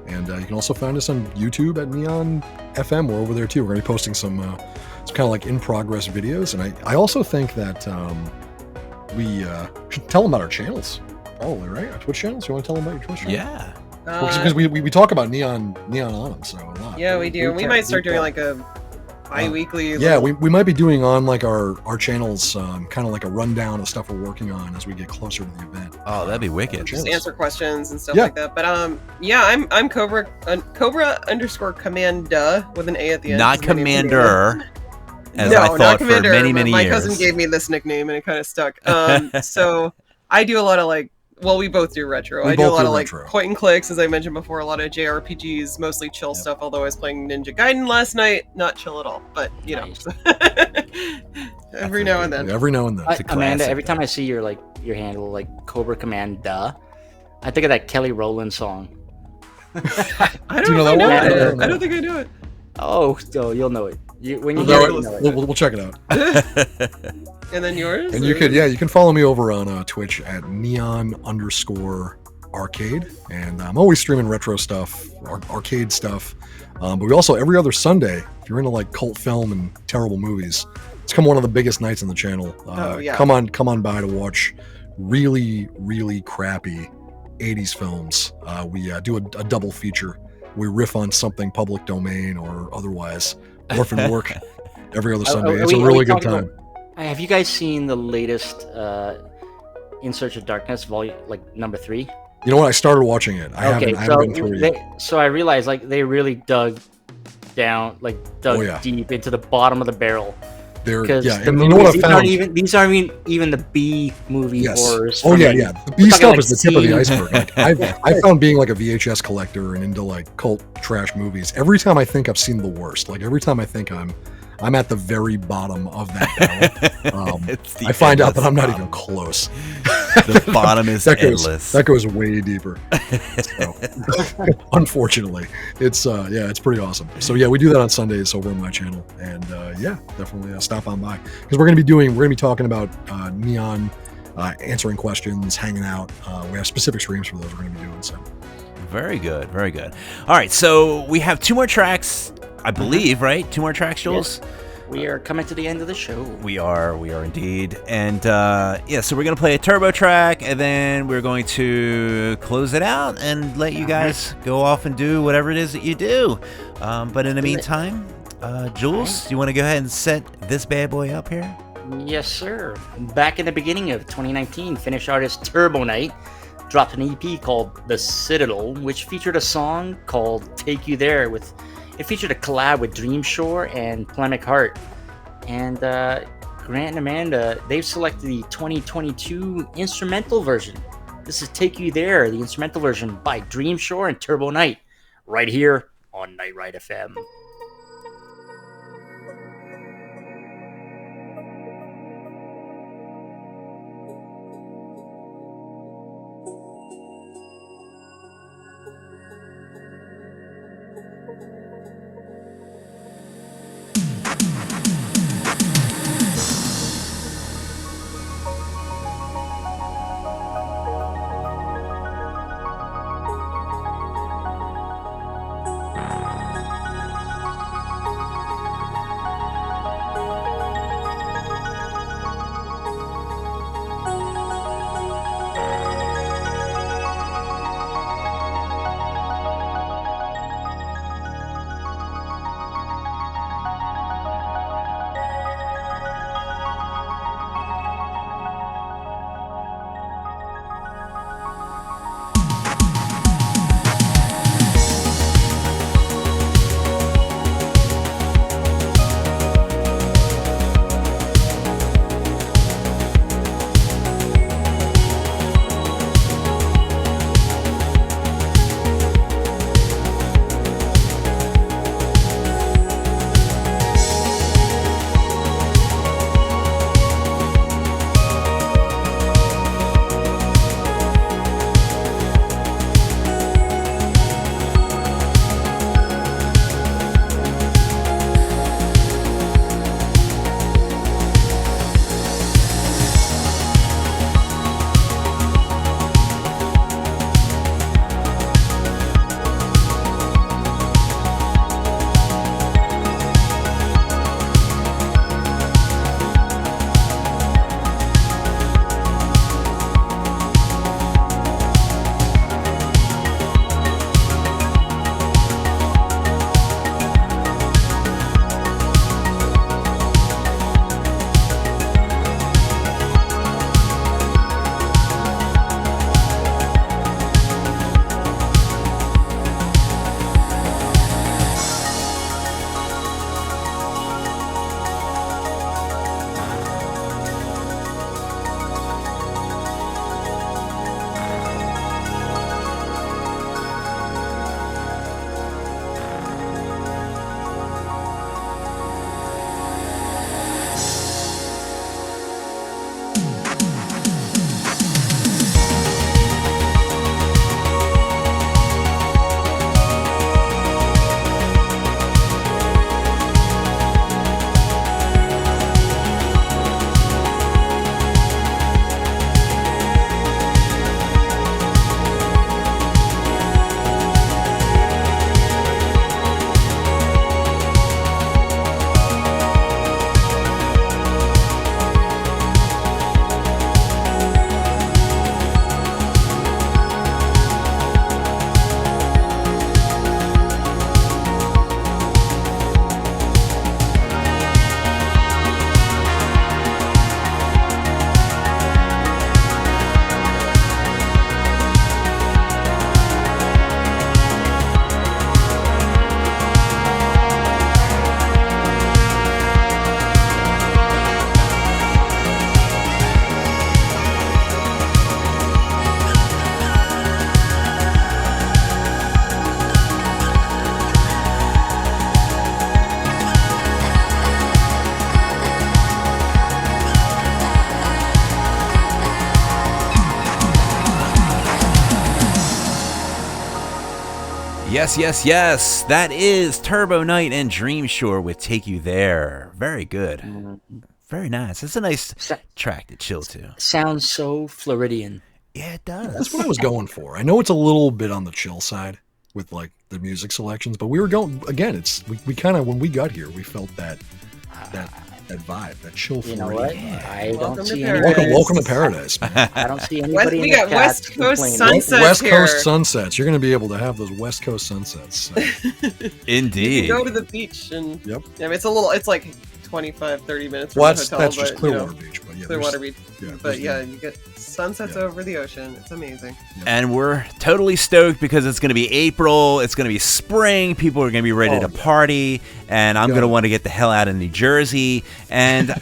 And you can also find us on YouTube at Neon FM. We're over there too. We're going to be posting some kind of like in progress videos. And I also think that we should tell them about our channels. Probably, right? Our Twitch channels. You want to tell them about your Twitch channel? Yeah. Because we talk about Neon on them so a lot. Yeah, we do. We might start doing like a bi-weekly. Yeah, we might be doing on like our channels, kind of like a rundown of stuff we're working on as we get closer to the event. Oh, that'd be wicked. Just answer questions and stuff like that. But yeah, I'm Cobra _Commanda with an A at the end. Not Commander, as no, I not thought for Commander. many years. My cousin gave me this nickname and it kind of stuck. So I do a lot of like. Well, we both do retro. I do a lot of like point and clicks, as I mentioned before, a lot of JRPGs, mostly chill stuff, although I was playing Ninja Gaiden last night. Not chill at all, but you know. Every now and then. Every now and then. Amanda, every time I see your handle, like Cobra Commanda, I think of that Kelly Rowland song. I don't know it. I don't think I know it. Oh, you'll know it. When you know it, we'll check it out. And then yours? And you can follow me over on Twitch at neon_arcade. And I'm always streaming retro stuff, arcade stuff. But we also, every other Sunday, if you're into like cult film and terrible movies, it's come one of the biggest nights on the channel. Come on by to watch really, really crappy 80s films. We do a double feature. We riff on something public domain or otherwise. Orphan work every other Sunday. It's a really good time. Have you guys seen the latest In Search of Darkness, volume number 3? You know what? I started watching it. I haven't been through it yet. So I realized they really dug down, deep into the bottom of the barrel. And you know what I found? These aren't even the B movie horrors. Oh yeah. The B stuff is the tip of the iceberg. Like, I found being like a VHS collector and into like cult trash movies. Every time I think I've seen the worst, like every time I think I'm at the very bottom of that barrel, I find out that I'm not even close. The bottom is endless. That goes way deeper. So, unfortunately, it's pretty awesome. So yeah, we do that on Sundays over on my channel, and definitely stop on by because we're gonna be talking about Neon, answering questions, hanging out. We have specific streams for those we're gonna be doing. So very good. All right, so we have 2 more tracks, I believe, right? 2 more tracks, Jules. Yes. We are coming to the end of the show. We are indeed. And so we're going to play a turbo track, and then we're going to close it out and let you guys go off and do whatever it is that you do. But in the meantime, Jules, do you want to go ahead and set this bad boy up here? Yes, sir. Back in the beginning of 2019, Finnish artist Turbo Knight dropped an EP called The Citadel, which featured a song called Take You There. It featured a collab with Dreamshore and Polemic Heart. And Grant and Amanda, they've selected the 2022 instrumental version. This is Take You There, the instrumental version by Dreamshore and Turbo Knight, right here on on Night Ride FM. Yes, yes, yes. That is Turbo Night and Dream Shore with Take You There. Very good. Very nice. It's a nice track to chill to. Sounds so Floridian. Yeah, it does. That's what I was going for. I know it's a little bit on the chill side with like the music selections, but we were going again. It's we kind of when we got here, we felt that vibe, that chill. You know what? Vibe. I Welcome don't to see paradise. anybody. Welcome to paradise, man. I don't see anybody. We in got the chat West Coast complaining. sunsets West here. Coast sunsets. You're going to be able to have those West Coast sunsets. So. Indeed. You go to the beach and Yep. I mean, it's like 25, 30 minutes from Well, the hotel. that's just but, Clearwater Beach, but yeah, Clearwater Beach. yeah, But there's you get sunsets over the ocean. It's amazing. And we're totally stoked because it's going to be April. It's going to be spring. People are going to be ready to party. And I'm going to want to get the hell out of New Jersey. And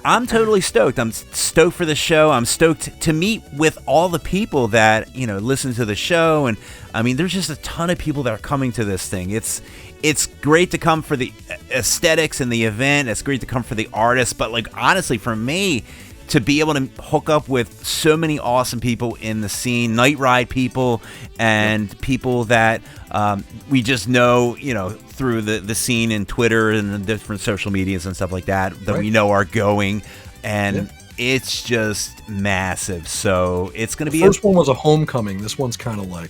I'm totally stoked. I'm stoked for the show. I'm stoked to meet with all the people that, listen to the show. And I mean, there's just a ton of people that are coming to this thing. It's great to come for the aesthetics and the event. It's great to come for the artists. But like, honestly, for me, to be able to hook up with so many awesome people in the scene, Night Ride people and people that we just know, through the scene and Twitter and the different social medias and stuff like that we know are going. And it's just massive. So it's going to be... The first one was a homecoming. This one's kind of like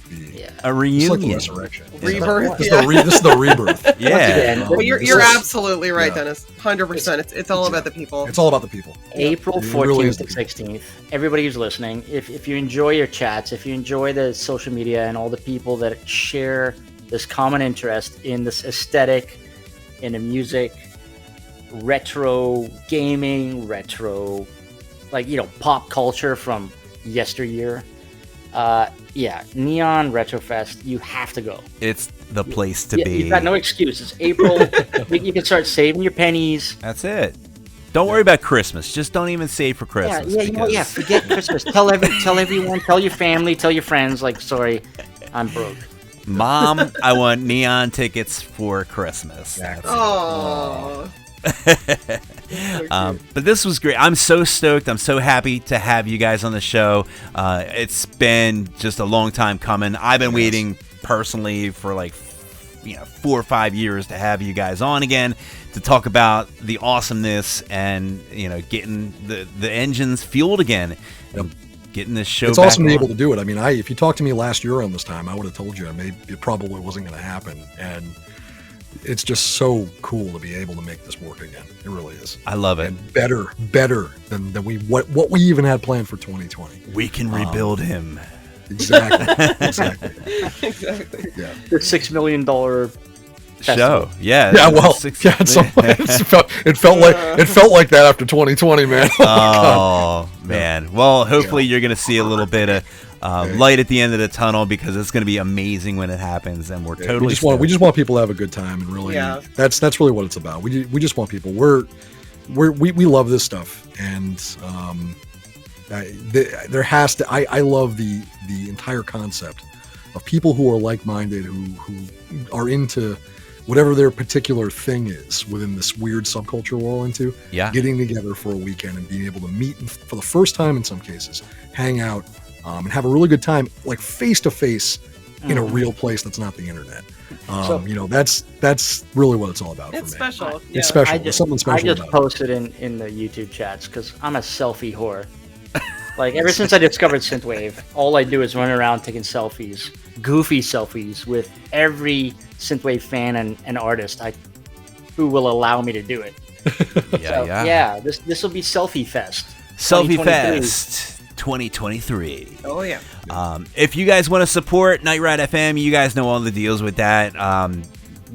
a reunion. It's like a resurrection. Rebirth. This is the rebirth. Yeah. But you're absolutely right, Dennis. 100%. It's all about the people. It's all about the people. April It 14th really is to the 16th. Everybody who's listening, if you enjoy your chats, if you enjoy the social media and all the people that share this common interest in this aesthetic, in the music, retro gaming, retro, pop culture from yesteryear. Neon Retrofest, you have to go. It's the place to be. You've got no excuse. It's April. You can start saving your pennies. That's it. Don't worry about Christmas. Just don't even save for Christmas. Forget Christmas. Tell everyone, tell your family, tell your friends, sorry, I'm broke. Mom, I want neon tickets for Christmas. Oh. But this was great. I'm so stoked. I'm so happy to have you guys on the show. It's been just a long time coming. I've been waiting personally for 4 or 5 years to have you guys on again to talk about the awesomeness and getting the engines fueled again. Getting this show. It's back awesome to be on. able to do it. I mean, if you talked to me last year on this time, I would have told you it probably wasn't going to happen. And it's just so cool to be able to make this work again. It really is. I love it. And better than what we even had planned for 2020. We can rebuild him. Exactly. Yeah. The $6 million show. Yeah. Yeah. Well. Yeah. It felt like that after 2020, man. Oh man. Well, hopefully you're gonna see a little bit of light at the end of the tunnel because it's gonna be amazing when it happens, and we're totally. We just want people to have a good time, and really, that's really what it's about. We just want people. We love this stuff, and there has to. I love the entire concept of people who are like-minded, who are into whatever their particular thing is within this weird subculture we're all into. Yeah. Getting together for a weekend and being able to meet for the first time in some cases, hang out, and have a really good time, face to face in a real place that's not the internet. That's really what it's all about. It's for me. special. It's special. There's something special. I just posted in the YouTube chats because I'm a selfie whore. Ever since I discovered Synthwave, all I do is run around taking selfies, goofy selfies with every Synthwave fan and artist who will allow me to do it. This will be Selfie Fest. Selfie Fest 2023. Oh yeah. If you guys want to support Night Ride FM, you guys know all the deals with that.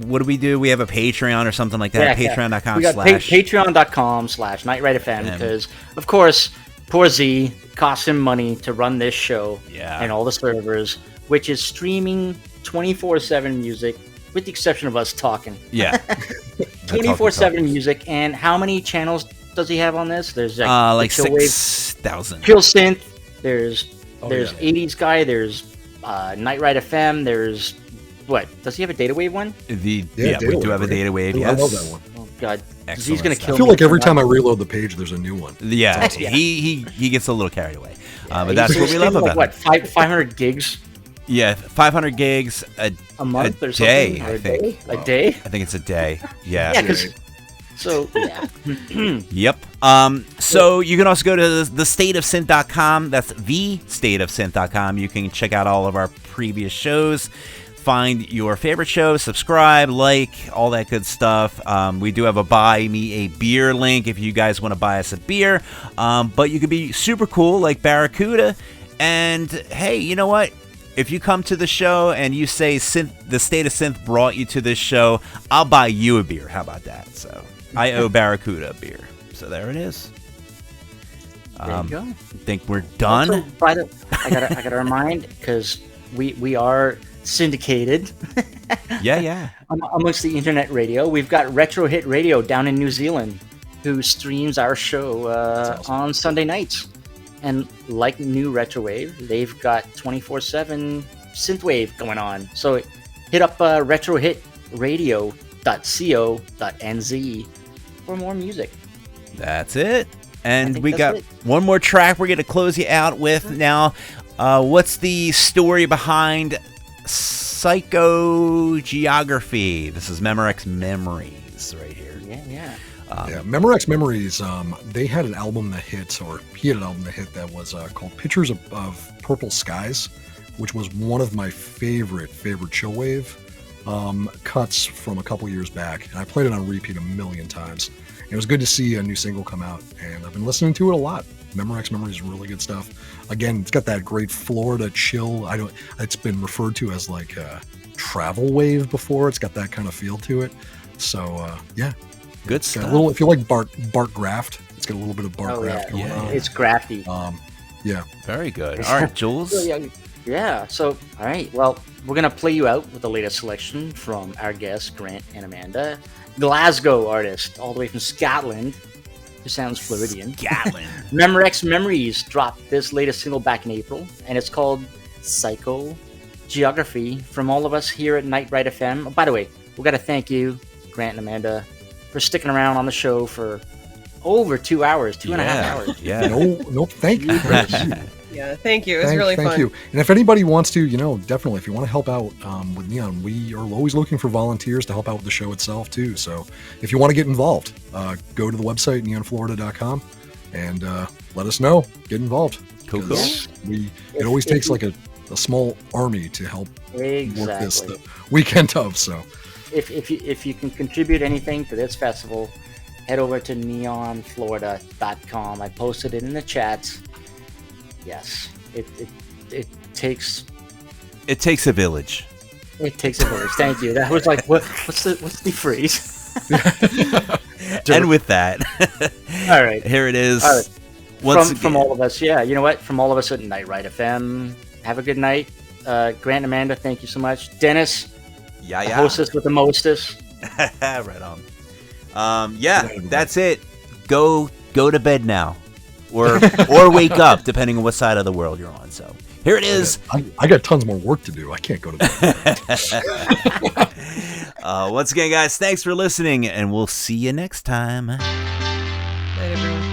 What do we do? We have a Patreon or something like that. Patreon.com/. We got Patreon.com/NightRideFM because, of course, poor Z costs him money to run this show and all the servers, which is streaming 24/7 music, with the exception of us talking. Yeah. 24/7 music. And how many channels does he have on this? There's 6,000. Chill Synth. There's 80s guy. There's Night Ride FM. There's what? Does he have a Data Wave one? We do have a Data Wave. Yes. I love that one. Oh God, Excellent Z's gonna stuff. kill I feel me like every for time I that. reload the page, there's a new one. Yeah, he gets a little carried away, but that's what we love about what? it. 500 gigs 500 gigs a month a or day, something? I think. A day? I think it's a day. Yeah. Yeah, because so yeah. Yep. So you can also go to thestateofsynth.com. That's thestateofsynth.com. You can check out all of our previous shows. Find your favorite show, subscribe, all that good stuff. We do have a buy me a beer link if you guys want to buy us a beer. But you could be super cool like Barracuda. And hey, you know what? If you come to the show and you say the State of Synth brought you to this show, I'll buy you a beer. How about that? So IO Barracuda beer. So there it is. There you go. Think we're done. Also, I gotta remind, because we are syndicated. Yeah. Amongst the internet radio, we've got Retro Hit Radio down in New Zealand, who streams our show on Sunday nights. And like New Retrowave, they've got 24/7 Synthwave going on. So hit up retrohitradio.co.nz for more music. That's it. And we got it. one more track we're going to close you out with now. What's the story behind Psychogeography? This is Memorex Memories right here. Yeah. Memorex Memories, they had an album that hit, or he had an album that hit that was called Pictures of Purple Skies, which was one of my favorite chillwave cuts from a couple years back. And I played it on repeat a million times. It was good to see a new single come out, and I've been listening to it a lot. Memorex Memories is really good stuff. Again, it's got that great Florida chill. It's been referred to as like a travel wave before. It's got that kind of feel to it. So yeah, good stuff. A little, if you like Bart Graft, it's got a little bit of Bart Graft going on. It's crafty. Yeah, very good. All right, Jules. Yeah. So all right. Well, we're gonna play you out with the latest selection from our guests Grant and Amanda. Glasgow artist, all the way from Scotland, who sounds Floridian. Scotland. Memorex Memories dropped this latest single back in April, and it's called Psychogeography. From all of us here at Night Ride FM. Oh, by the way, we got to thank you, Grant and Amanda, for sticking around on the show for over 2 hours, 2.5 hours. Yeah. No, thank you. Yeah, thank you. It was really fun. Thank you. And if anybody wants to, definitely, if you want to help out with Neon, we are always looking for volunteers to help out with the show itself, too. So if you want to get involved, go to the website, neonflorida.com, and let us know. Get involved. Cool. It always takes like a small army to help work this the weekend of. So if you can contribute anything to this festival, head over to neonflorida.com. I posted it in the chats. Yes, it takes a village. It takes a village. Thank you. That was like what's the phrase? And with that, all right, here it is. All right. From all of us, yeah. You know what? From all of us at Night Ride FM. Have a good night, Grant and Amanda. Thank you so much, Dennis. Yeah. Hostess with the mostest. Right on. That's it. Go to bed now. Or wake up, depending on what side of the world you're on. So here it is. I got tons more work to do. I can't go to bed. Once again, guys, thanks for listening, and we'll see you next time. Night, everyone.